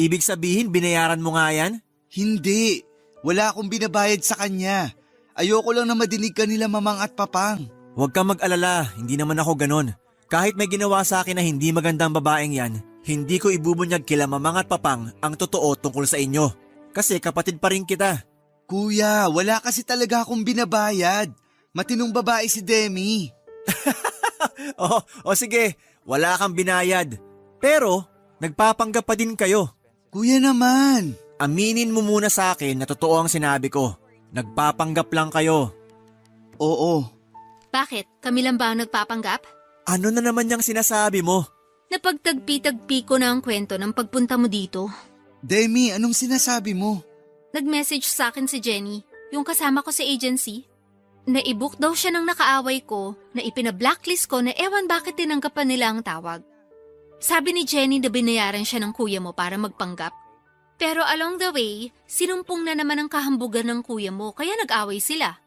Ibig sabihin binayaran mo nga yan? Hindi. Wala akong binabayad sa kanya. Ayoko lang na madinig ka nila mamang at papang. Huwag kang mag-alala, hindi naman ako ganon. Kahit may ginawa sa akin na hindi magandang babaeng yan, hindi ko ibubunyag kila mamang at papang ang totoo tungkol sa inyo. Kasi kapatid pa rin kita. Kuya, wala kasi talaga akong binabayad. Matinong babae si Demi. O sige, wala kang binayad. Pero nagpapanggap pa din kayo. Kuya naman. Aminin mo muna sa akin na totoo ang sinabi ko. Nagpapanggap lang kayo. Oo. Bakit? Kami lang ba ang nagpapanggap? Ano na naman yung sinasabi mo? Napagtagpi-tagpi ko na ang kwento ng pagpunta mo dito. Demi, anong sinasabi mo? Nag-message sa akin si Jenny, yung kasama ko sa agency. Na-i-book daw siya ng nakaaway ko na ipina-blacklist ko na ewan bakit tinanggap pa nila ang tawag. Sabi ni Jenny na binayaran siya ng kuya mo para magpanggap. Pero along the way, sinumpong na naman ang kahambugan ng kuya mo kaya nag-away sila.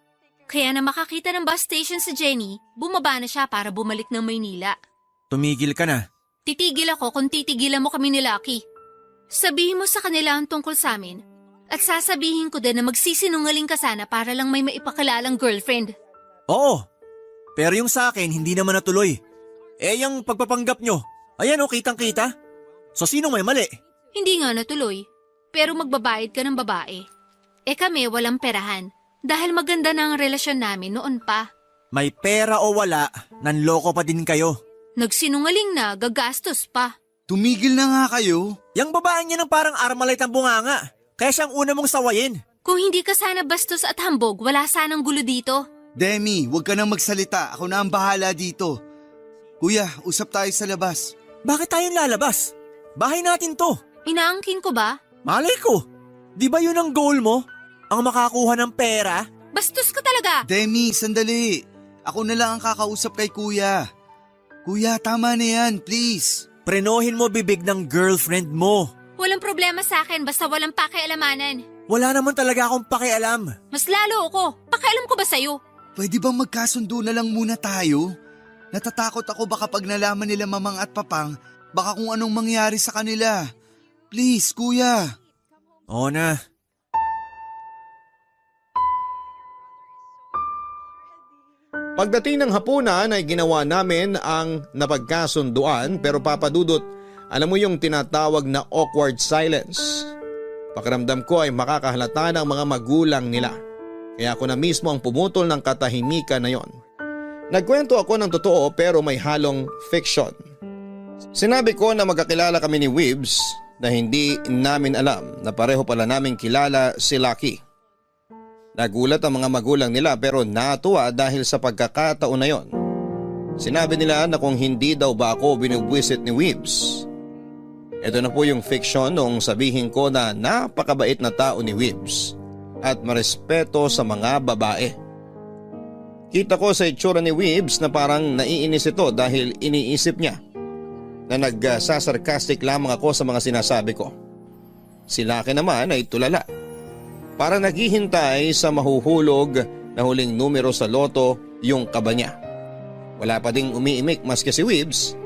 Kaya na makakita ng bus station si Jenny, bumaba na siya para bumalik ng Maynila. Tumigil ka na. Titigil ako kung titigilan mo kami ni Lucky. Sabihin mo sa kanila ang tungkol sa amin. At sasabihin ko din na magsisinungaling ka sana para lang may maipakilalang girlfriend. Oo, pero yung sa akin hindi naman natuloy. Yung pagpapanggap nyo, ayan o, kitang-kita. So sino may mali? Hindi nga natuloy, pero magbabayad ka ng babae. Kami walang perahan dahil maganda na ang relasyon namin noon pa. May pera o wala, nanloko pa din kayo. Nagsinungaling na, gagastos pa. Tumigil na nga kayo. Yang babaeng niya ng parang Armalite ang bunganga. Kaya siyang una mong sawayin. Kung hindi ka sana bastos at hambog, wala sanang gulo dito. Demi, huwag ka nang magsalita. Ako na ang bahala dito. Kuya, usap tayo sa labas. Bakit tayong lalabas? Bahay natin to. Inaangkin ko ba? Malay ko. Di ba yun ang goal mo? Ang makakuha ng pera? Bastos ka talaga! Demi, sandali. Ako na lang ang kakausap kay kuya. Kuya, tama na yan, please. Prenohin mo bibig ng girlfriend mo. Walang problema sa akin basta walang pakialamanan. Wala naman talaga akong pakialam. Mas lalo ako. Pakialam ko ba sa'yo? Pwede bang magkasundo na lang muna tayo? Natatakot ako baka pag nalaman nila mamang at papang, baka kung anong mangyari sa kanila. Please, kuya. Oo na. Pagdating ng hapunan ay ginawa namin ang napagkasunduan pero papadudot, alam mo yung tinatawag na awkward silence. Pakiramdam ko ay makakahalata ng mga magulang nila. Kaya ako na mismo ang pumutol ng katahimikan na yon. Nagkwento ako ng totoo pero may halong fiction. Sinabi ko na magkakilala kami ni Wibbs na hindi namin alam na pareho pala namin kilala si Lucky. Nagulat ang mga magulang nila pero natuwa dahil sa pagkakataon na yon. Sinabi nila na kung hindi daw ba ako binubwisit ni Wibbs. Ito na po yung fiction noong sabihin ko na napakabait na tao ni Wibbs at marespeto sa mga babae. Kita ko sa itsura ni Weebs na parang naiinis ito dahil iniisip niya na nagsasarcastic lamang ako sa mga sinasabi ko. Si Lucky naman ay tulala. Parang naghihintay sa mahuhulog na huling numero sa loto yung kaba niya. Wala pa ding umiimik maski si Weebs.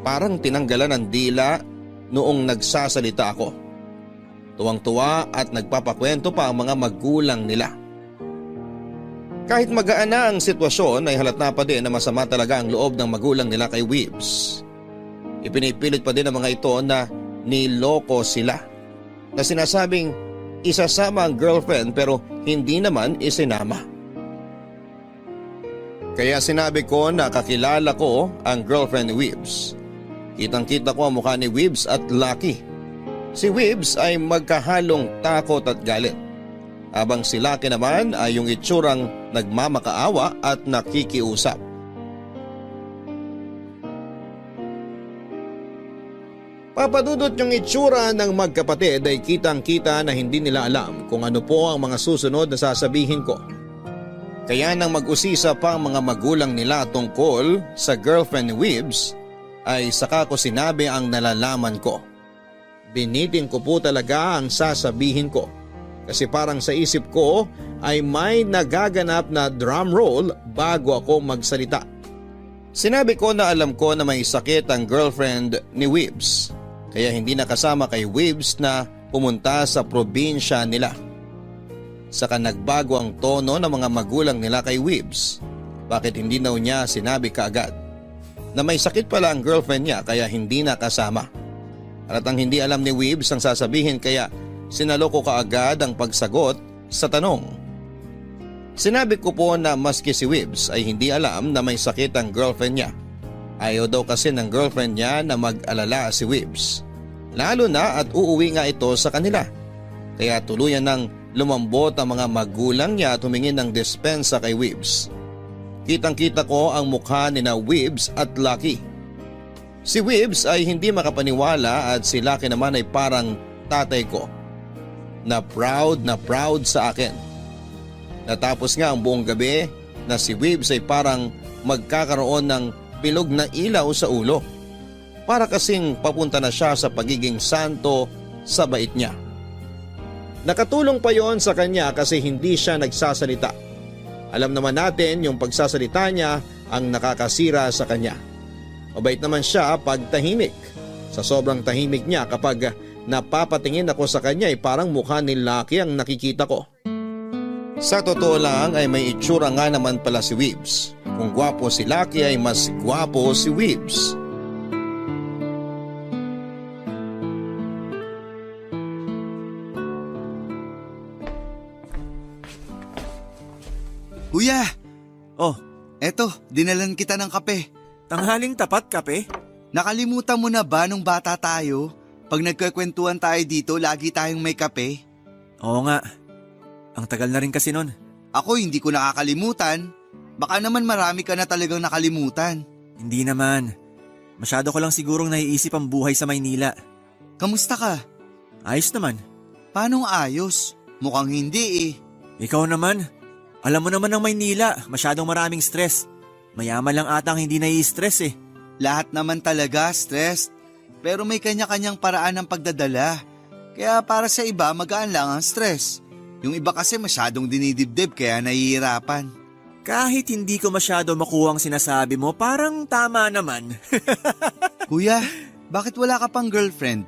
Parang tinanggalan ng dila noong nagsasalita ako. Tuwang-tuwa at nagpapakwento pa ang mga magulang nila. Kahit magaan na ang sitwasyon ay halata pa din na masama talaga ang loob ng magulang nila kay Weebs. Ipinipilit pa din ng mga ito na niloko sila. Na sinasabing isasama ang girlfriend pero hindi naman isinama. Kaya sinabi ko na kakilala ko ang girlfriend ni Weebs. Kitang-kita ko ang mukha ni Weebs at Lucky. Si Weebs ay magkahalong takot at galit. Habang si Lucky naman ay yung itsurang nagmamakaawa at nakikiusap. Papadudot yung itsura ng magkapatid ay kitang-kita na hindi nila alam kung ano po ang mga susunod na sasabihin ko. Kaya nang mag-usisa pa ang mga magulang nila tungkol sa girlfriend ni Weebs ay saka ko sinabi ang nalalaman ko. Binitin ko po talaga ang sasabihin ko. Kasi parang sa isip ko ay may nagaganap na drum roll bago ako magsalita. Sinabi ko na alam ko na may sakit ang girlfriend ni Weebs. Kaya hindi nakasama kay Weebs na pumunta sa probinsya nila. Saka nagbago ang tono ng mga magulang nila kay Weebs. Bakit hindi daw niya sinabi kaagad na may sakit pala ang girlfriend niya kaya hindi nakasama. Halatang hindi alam ni Weebs ang sasabihin kaya sinalo ko kaagad ang pagsagot sa tanong. Sinabi ko po na maski si Weebs ay hindi alam na may sakit ang girlfriend niya. Ayaw daw kasi ng girlfriend niya na mag-alala si Weebs. Lalo na at uuwi nga ito sa kanila. Kaya tuluyan nang lumambot ang mga magulang niya at tumingin ng despensa kay Weebs. Kitang-kita ko ang mukha ni na Weebs at Lucky. Si Weebs ay hindi makapaniwala at si Lucky naman ay parang tatay ko. Na proud sa akin. Natapos nga ang buong gabi na si Weebs ay parang magkakaroon ng bilog na ilaw sa ulo. Para kasing papunta na siya sa pagiging santo sa bait niya. Nakatulong pa yon sa kanya kasi hindi siya nagsasalita. Alam naman natin yung pagsasalita niya ang nakakasira sa kanya. Mabait naman siya pag tahimik. Sa sobrang tahimik niya kapag napapatingin ako sa kanya ay parang mukha ni Lucky ang nakikita ko. Sa totoo lang ay may itsura nga naman pala si Weebs. Kung gwapo si Lucky ay mas gwapo si Weebs. Kuya, Oh, eto, dinalan kita ng kape. tanghaling tapat kape? Nakalimutan mo na ba nung bata tayo? Pag nagkakwentuhan tayo dito, lagi tayong may kape. Oo nga. Ang tagal na rin kasi nun. Ako hindi ko nakakalimutan. Baka naman marami ka na talagang nakalimutan. Hindi naman. Masyado ko lang sigurong naiisip ang buhay sa Maynila. Kamusta ka? Ayos naman. Paanong ayos? Mukhang hindi eh. Ikaw naman. Alam mo naman ang Maynila, masyadong maraming stress. Mayaman lang atang hindi nai-stress eh. Lahat naman talaga stressed. Pero may kanya-kanyang paraan ng pagdadala. Kaya para sa iba magaan lang ang stress. Yung iba kasi masyadong dinidibdib kaya nahihirapan. Kahit hindi ko masyado makuha ang sinasabi mo, parang tama naman. Kuya, bakit wala ka pang girlfriend?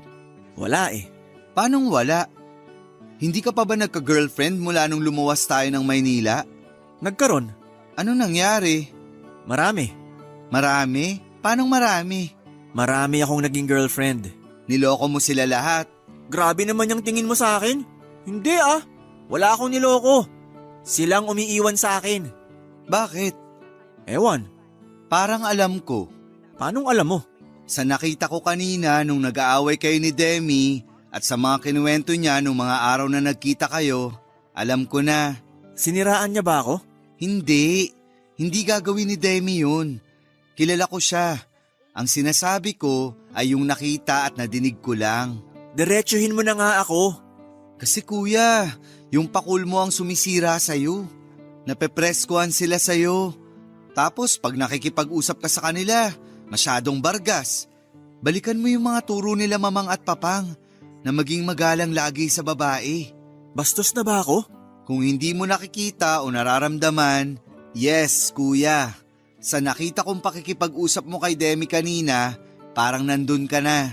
Wala eh. Paanong wala? Hindi ka pa ba nagka-girlfriend mula nung lumuwas tayo ng Maynila? Nagkaroon. Ano nangyari? Marami. Marami? Paanong marami? Marami akong naging girlfriend. Niloko mo sila lahat. Grabe naman yung tingin mo sa akin. Hindi ah. Wala akong niloko. Silang umiiwan sa akin. Bakit? Ewan. Parang alam ko. Paanong alam mo? Sa nakita ko kanina nung nag-aaway kayo ni Demi at sa mga kinuwento niya nung mga araw na nagkita kayo, alam ko na. Siniraan niya ba ako? Hindi. Hindi gagawin ni Demi yun. Kilala ko siya. Ang sinasabi ko ay yung nakita at nadinig ko lang. Diretsuhin mo na nga ako. Kasi kuya, yung pakul mo ang sumisira sa'yo. Napepreskuhan sila sa'yo. Tapos pag nakikipag-usap ka sa kanila, masyadong bargas. Balikan mo yung mga turo nila mamang at papang na maging magalang lagi sa babae. Bastos na ba ako? Kung hindi mo nakikita o nararamdaman, yes, kuya. Sa nakita kong pakikipag-usap mo kay Demi kanina, parang nandun ka na.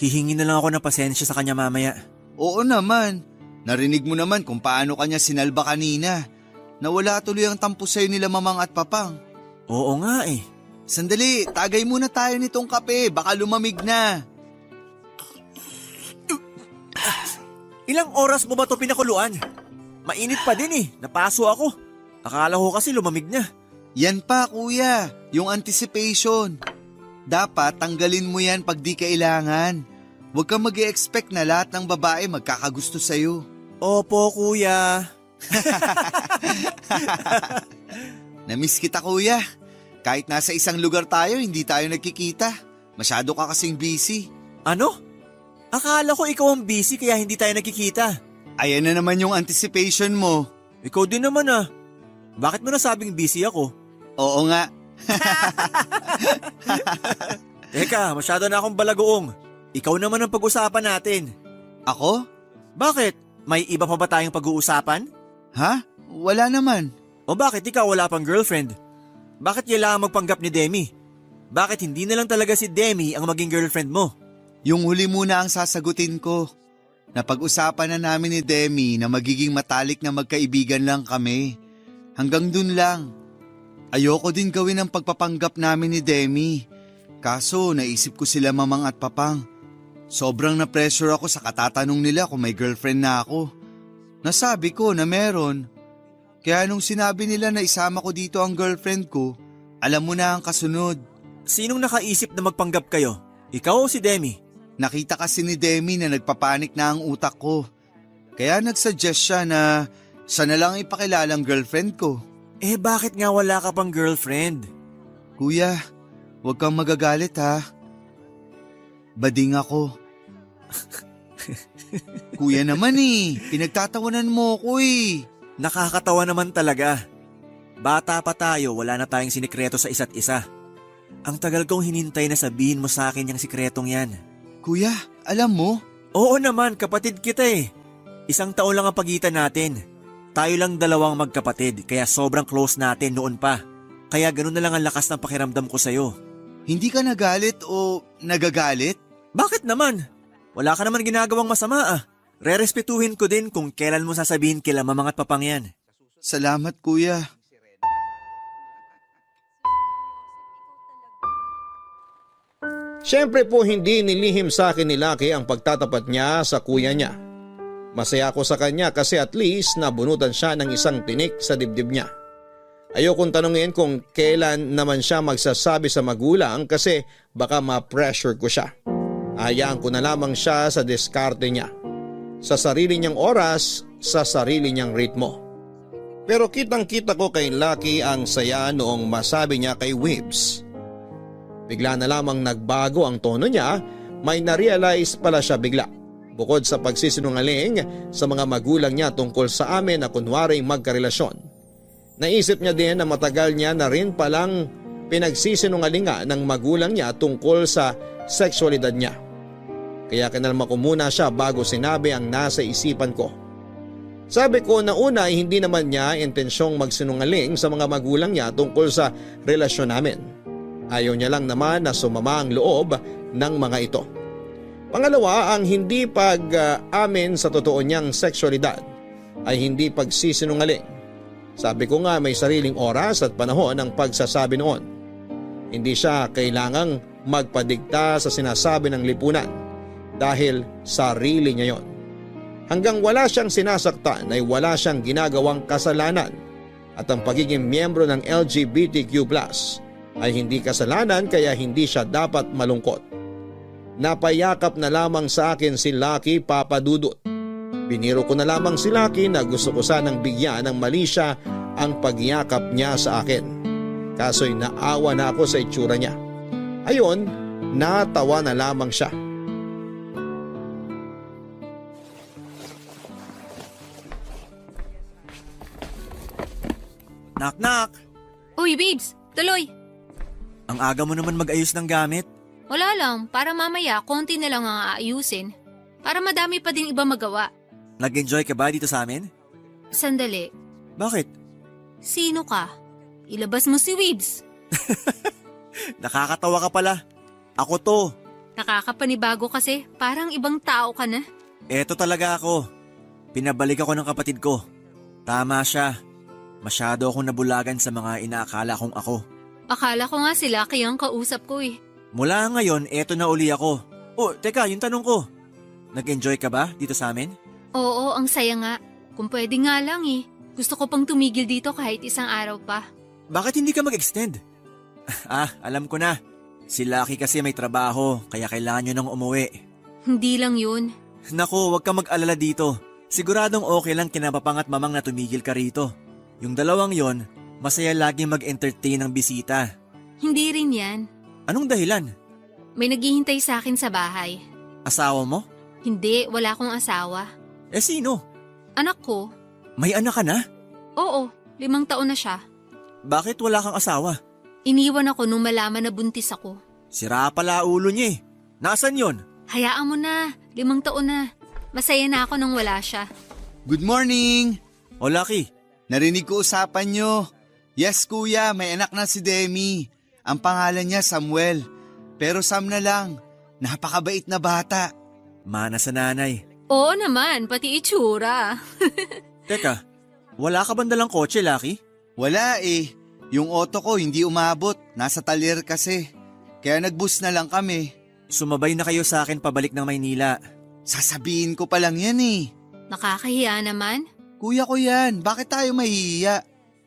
Hihingi na lang ako ng pasensya sa kanya mamaya. Oo naman. Narinig mo naman kung paano kanya sinalba kanina. Nawala tuloy ang tampo sa'yo nila mamang at papang. Oo nga eh. Sandali, tagay muna tayo nitong kape. Baka lumamig na. Ilang oras mo ba ito pinakuluan? Mainit pa din eh. Napaso ako. Akala ko kasi lumamig na. Yan pa kuya, yung anticipation. Dapat tanggalin mo yan pag di kailangan. Huwag kang mag-e-expect na lahat ng babae magkakagusto sa'yo. Opo kuya. Namiss kita kuya. Kahit nasa isang lugar tayo, hindi tayo nagkikita. Masyado ka kasing busy. Ano? Akala ko ikaw ang busy kaya hindi tayo nagkikita. Ayan na naman yung anticipation mo. Ikaw din naman ah. Bakit mo nasabing busy ako? Oo nga. Teka, masyado na akong balagoong. Ikaw naman ang pag-usapan natin. Ako? Bakit? May iba pa ba tayong pag-uusapan? Ha? Wala naman. O bakit ikaw wala pang girlfriend? Bakit kailangan magpanggap ni Demi? Bakit hindi na lang talaga si Demi ang maging girlfriend mo? Yung huli muna ang sasagutin ko. Napag-usapan na namin ni Demi na magiging matalik na magkaibigan lang kami. Hanggang dun lang. Ayoko din gawin ang pagpapanggap namin ni Demi. Kaso naisip ko sila mamang at papang. Sobrang na-pressure ako sa katatanong nila kung may girlfriend na ako. Nasabi ko na meron. Kaya nung sinabi nila na isama ko dito ang girlfriend ko, alam mo na ang kasunod. Sinong nakaisip na magpanggap kayo? Ikaw o si Demi? Nakita kasi ni Demi na nagpapanik na ang utak ko. Kaya nagsuggest siya na siya na lang ipakilalang girlfriend ko. Eh bakit nga wala ka pang girlfriend? Kuya, huwag kang magagalit ha. Bading ako. Kuya naman pinagtatawanan mo ko Nakakatawa naman talaga. Bata pa tayo, wala na tayong sinikreto sa isa't isa. Ang tagal kong hinintay na sabihin mo sa akin yung sikretong yan. Kuya, alam mo? Oo naman, kapatid kita eh. 1 taon lang ang pagitan natin. Tayo lang dalawang magkapatid, kaya sobrang close natin noon pa. Kaya ganun na lang ang lakas ng pakiramdam ko sa'yo. Hindi ka nagalit o nagagalit? Bakit naman? Wala ka naman ginagawang masama ah. Rerespetuhin ko din kung kailan mo sasabihin kila mamang at papang yan. Salamat kuya. Siyempre po hindi nilihim sa akin ni Lucky ang pagtatapat niya sa kuya niya. Masaya ako sa kanya kasi at least nabunutan siya ng isang tinik sa dibdib niya. Ayokong tanungin kung kailan naman siya magsasabi sa magulang kasi baka ma-pressure ko siya. Hayaan ko na lamang siya sa diskarte niya. Sa sarili niyang oras, sa sarili niyang ritmo. Pero kitang-kita ko kay Lucky ang saya noong masabi niya kay Wibs. Bigla na lamang nagbago ang tono niya, may na-realize pala siya bigla. Bukod sa pagsisinungaling sa mga magulang niya tungkol sa amin na kunwaring magkarelasyon. Naisip niya din na matagal niya na rin palang pinagsisinungalinga ng magulang niya tungkol sa sexualidad niya. Kaya kinalma ko muna siya bago sinabi ang nasa isipan ko. Sabi ko na una ay hindi naman niya intensyong magsinungaling sa mga magulang niya tungkol sa relasyon namin. Ayaw niya lang naman na sumama ang loob ng mga ito. Pangalawa, ang hindi pag-amin sa totoo niyang sexualidad ay hindi pagsisinungaling. Sabi ko nga may sariling oras at panahon ang pagsasabi noon. Hindi siya kailangang magpadikta sa sinasabi ng lipunan dahil sarili niya yon. Hanggang wala siyang sinasaktan ay wala siyang ginagawang kasalanan at ang pagiging miyembro ng LGBTQ+ ay hindi kasalanan kaya hindi siya dapat malungkot. Napayakap na lamang sa akin si Lucky, Papa Dudut. Biniro ko na lamang si Lucky na gusto ko sanang bigyan ng mali siya ang pagyakap niya sa akin. Kaso'y naawa na ako sa itsura niya. Ayon, natawa na lamang siya. Knock knock! Uy, babes! Tuloy! Ang aga mo naman mag-ayos ng gamit. Wala lang, para mamaya konti na lang ang aayusin. Para madami pa din iba magawa. Nag-enjoy ka ba dito sa amin? Sandali, Bakit? sino ka? Ilabas mo si Weebs. Nakakatawa ka pala. Ako to. Nakakapanibago kasi, parang ibang tao ka na. Eto talaga ako. Pinabalik ako ng kapatid ko. Tama siya. Masyado akong nabulagan sa mga inaakala kong ako. Akala ko nga si Lucky ang kausap ko eh. Mula ngayon, eto na uli ako. Oh, teka, yung tanong ko. Nag-enjoy ka ba dito sa amin? Oo, ang saya nga. Kung pwede nga lang eh. Gusto ko pang tumigil dito kahit isang araw pa. Bakit hindi ka mag-extend? Alam ko na. Si Lucky kasi may trabaho, kaya kailangan nyo nang umuwi. Hindi lang yun. Naku, huwag ka mag-alala dito. Siguradong okay lang kina papang at mamang na tumigil ka rito. Yung dalawang yon, masaya laging mag-entertain ng bisita. Hindi rin yan. Anong dahilan? May naghihintay sa akin sa bahay. Asawa mo? Hindi, wala akong asawa. Eh sino? Anak ko? May anak ka na? Oo, 5 taon na siya. Bakit wala kang asawa? Iniwan ako nung malaman na buntis ako. Sira pala ulo niya eh. Nasaan yon? Hayaan mo na, 5 taon na. Masaya na ako nung wala siya. Good morning! O Lucky, Narinig ko usapan nyo. Yes kuya, may anak na si Demi. Ang pangalan niya Samuel. Pero Sam na lang. Napakabait na bata. mana sa nanay. Oo naman, pati itsura. Teka, wala ka bang dalang kotse, Lucky? Wala eh. Yung auto ko hindi umabot. Nasa talyer kasi. Kaya nagbus na lang kami. Sumabay na kayo sa akin pabalik ng Maynila. Sasabihin ko pa lang yan eh. Nakakahiya naman. Kuya ko yan, bakit tayo mahihiya?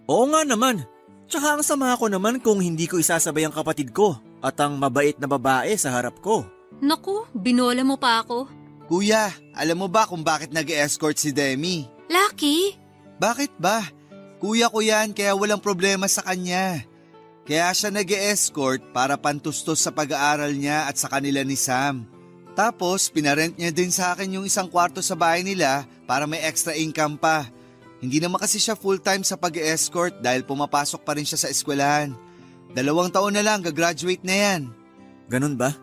Oo nga naman. Tsaka ang sama ko naman kung hindi ko isasabay ang kapatid ko at ang mabait na babae sa harap ko. Naku, binola mo pa ako. Kuya, alam mo ba kung bakit nag-escort si Demi? Lucky? Bakit ba? Kuya ko yan kaya walang problema sa kanya. Kaya siya nag-escort para pantustos sa pag-aaral niya at sa kanila ni Sam. Tapos pinarent niya din sa akin yung isang kwarto sa bahay nila para may extra income pa. Hindi naman kasi siya full-time sa pag-escort dahil pumapasok pa rin siya sa eskwelahan. 2 taon na lang, gagraduate na yan. Ganun ba?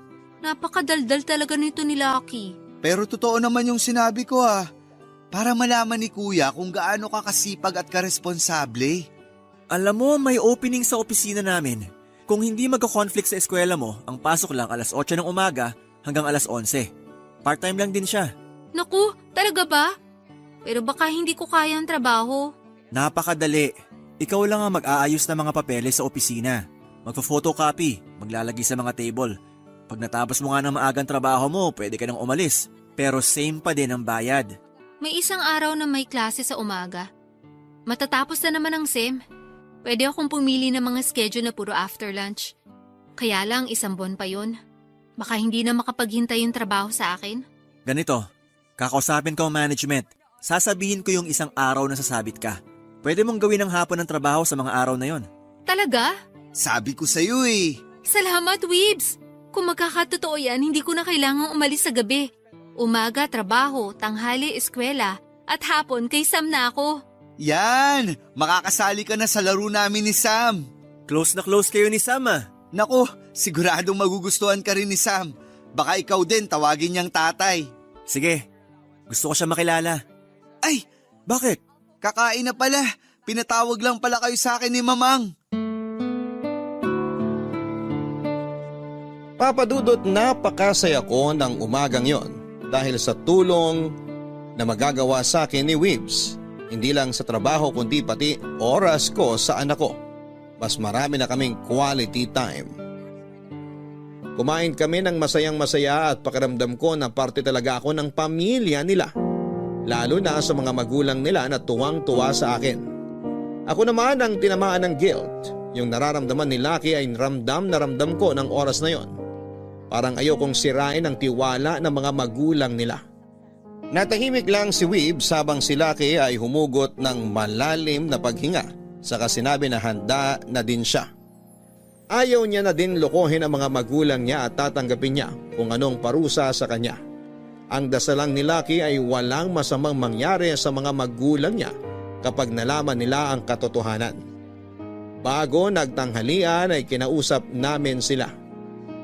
Napakadaldal talaga nito ni Lucky. Pero totoo naman yung sinabi ko para malaman ni kuya kung gaano ka kasipag at karesponsable. Alam mo, may opening sa opisina namin. Kung hindi magka-conflict sa eskwela mo, ang pasok lang alas 8 ng umaga hanggang alas 11. Part-time lang din siya. Naku, talaga ba? Pero baka hindi ko kaya ang trabaho. Napakadali. Ikaw lang ang mag-aayos ng mga papeles sa opisina. Magpo-photocopy, maglalagay sa mga table. Pag natapos mo nga ng maagang trabaho mo, pwede ka nang umalis. Pero same pa din ang bayad. May isang araw na may klase sa umaga. Matatapos na naman ang SEM. Pwede akong pumili ng mga schedule na puro after lunch. Kaya lang 1 buwan pa yun. Baka hindi na makapaghintay yung trabaho sa akin. Ganito, kakausapin ko ang management. Sasabihin ko yung 1 araw na sasabit ka. Pwede mong gawin ang hapon ng trabaho sa mga araw na yon. Talaga? Sabi ko sa'yo eh. Salamat, Weebs! Kung magkakatotoo yan, hindi ko na kailangang umalis sa gabi. Umaga, trabaho, tanghali, eskwela, at hapon kay Sam na ako. Yan! Makakasali ka na sa laro namin ni Sam. Close na close kayo ni Sam ah. Nako, siguradong magugustuhan ka rin ni Sam. Baka ikaw din tawagin niyang tatay. Sige, gusto ko siya makilala. Ay, Bakit? kakain na pala. Pinatawag lang pala kayo sa akin ni Mamang. Papadudot napakasaya ko ng umagang yon dahil sa tulong na magagawa sa akin ni Weebs. Hindi lang sa trabaho kundi pati oras ko sa anak ko. Mas marami na kaming quality time. Kumain kami ng masayang-masaya at pakiramdam ko na parte talaga ako ng pamilya nila. Lalo na sa mga magulang nila na tuwang-tuwa sa akin. Ako naman ang tinamaan ng guilt. Yung nararamdaman ni Lucky ay ramdam na ramdam ko ng oras na yon. Parang ayokong sirain ang tiwala ng mga magulang nila. Natahimik lang si Weebs habang si Lucky ay humugot ng malalim na paghinga. Saka sinabi na handa na din siya. Ayaw niya na din lokohin ang mga magulang niya at tatanggapin niya kung anong parusa sa kanya. Ang dasalang ni Lucky ay walang masamang mangyari sa mga magulang niya kapag nalaman nila ang katotohanan. Bago nagtanghalian ay kinausap namin sila.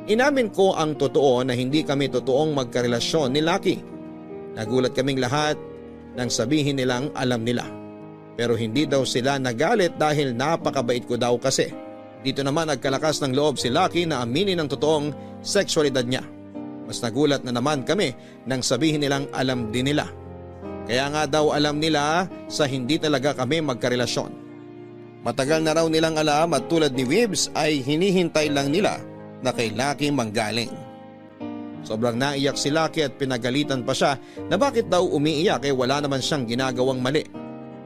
Inamin ko ang totoo na hindi kami totoong magkarelasyon ni Lucky. Nagulat kaming lahat nang sabihin nilang alam nila. Pero hindi daw sila nagalit dahil napakabait ko daw kasi. Dito naman nagkalakas ng loob si Lucky na aminin ang totoong sexualidad niya. Mas nagulat na naman kami nang sabihin nilang alam din nila. Kaya nga daw alam nila sa hindi talaga kami magkarelasyon. Matagal na raw nilang alam at tulad ni Wibs ay hinihintay lang nila na kay Lucky manggaling. Sobrang naiyak si Lucky at pinagalitan pa siya na bakit daw umiiyak wala naman siyang ginagawang mali.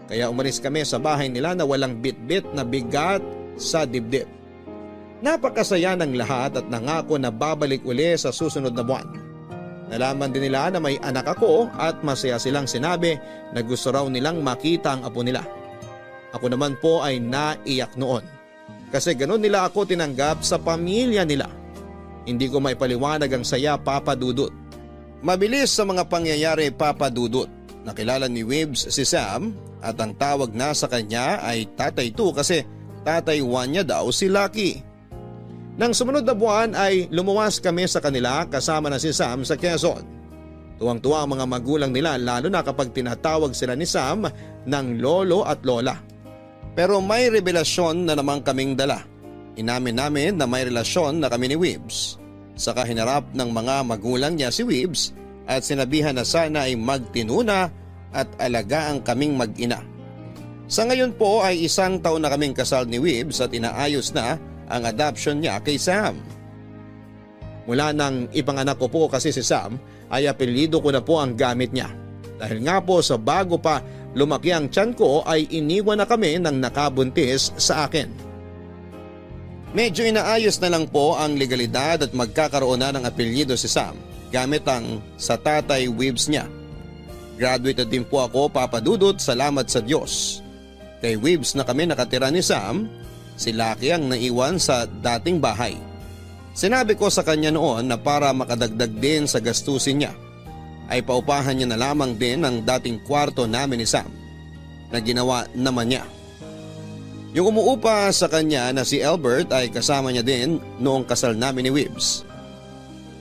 Kaya umalis kami sa bahay nila na walang bit-bit na bigat sa dibdib. Napakasaya ng lahat at nangako na babalik uli sa susunod na buwan. Nalaman din nila na may anak ako at masaya silang sinabi na gusto raw nilang makita ang apo nila. Ako naman po ay naiyak noon kasi ganun nila ako tinanggap sa pamilya nila. Hindi ko maipaliwanag ang saya, Papa Dudut. Mabilis sa mga pangyayari, Papa Dudut. Nakilala ni Wibs si Sam at ang tawag na sa kanya ay Tatay 2 kasi Tatay 1 niya daw si Lucky. Nang sumunod na buwan ay lumuwas kami sa kanila kasama na si Sam sa Quezon. Tuwang-tuwa ang mga magulang nila lalo na kapag tinatawag sila ni Sam ng lolo at lola. Pero may revelasyon na naman kaming dala. Inamin namin na may relasyon na kami ni Wibs. Saka hinarap ng mga magulang niya si Wibs at sinabihan na sana ay magtinuna at alagaan kaming mag-ina. Sa ngayon po ay 1 taon na kaming kasal ni Wibs at inaayos na ang adoption niya kay Sam. Mula nang ipanganak ko po kasi si Sam ay apelyido ko na po ang gamit niya. Dahil nga po sa bago pa lumaki ang tiyan ko ay iniwan na kami ng nakabuntis sa akin. Medyo inaayos na lang po ang legalidad at magkakaroon na ng apelyido si Sam gamit ang sa Tatay Wibs niya. Graduate na din po ako, Papa Dudut, salamat sa Diyos. Kay Wibs na kami nakatira ni Sam, si Lucky ang naiwan sa dating bahay. Sinabi ko sa kanya noon na para makadagdag din sa gastusin niya, ay paupahan niya na lamang din ang dating kwarto namin ni Sam na ginawa naman niya. Yung umuupa sa kanya na si Albert ay kasama niya din noong kasal namin ni Wibs.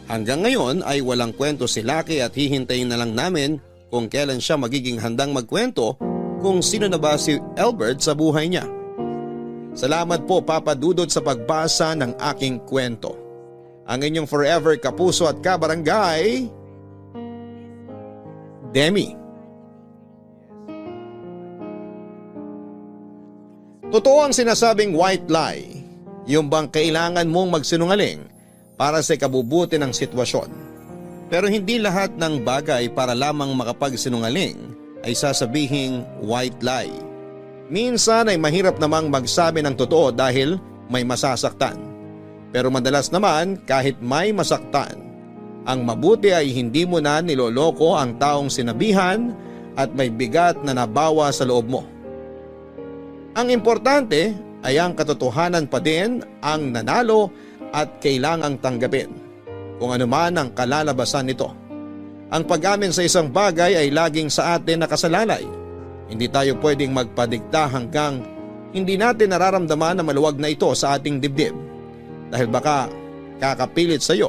Hanggang ngayon ay walang kwento si Lucky at hihintayin na lang namin kung kailan siya magiging handang magkwento kung sino na ba si Albert sa buhay niya. Salamat po, Papa Dudut, sa pagbasa ng aking kwento. Ang inyong forever kapuso at kabarangay, Demi. Totoo ang sinasabing white lie, yung bang kailangan mong magsinungaling para sa ikabubuti ng sitwasyon. Pero hindi lahat ng bagay para lamang makapagsinungaling ay sasabihing white lie. Minsan ay mahirap namang magsabi ng totoo dahil may masasaktan. Pero madalas naman kahit may masaktan, ang mabuti ay hindi mo na niloloko ang taong sinabihan at may bigat na nabawa sa loob mo. Ang importante ay ang katotohanan pa din ang nanalo at kailangang tanggapin, kung ano man ang kalalabasan nito. Ang pag-amin sa isang bagay ay laging sa atin nakasalalay. Hindi tayo pwedeng magpadikta hanggang hindi natin nararamdaman na maluwag na ito sa ating dibdib. Dahil baka kakapilit sa iyo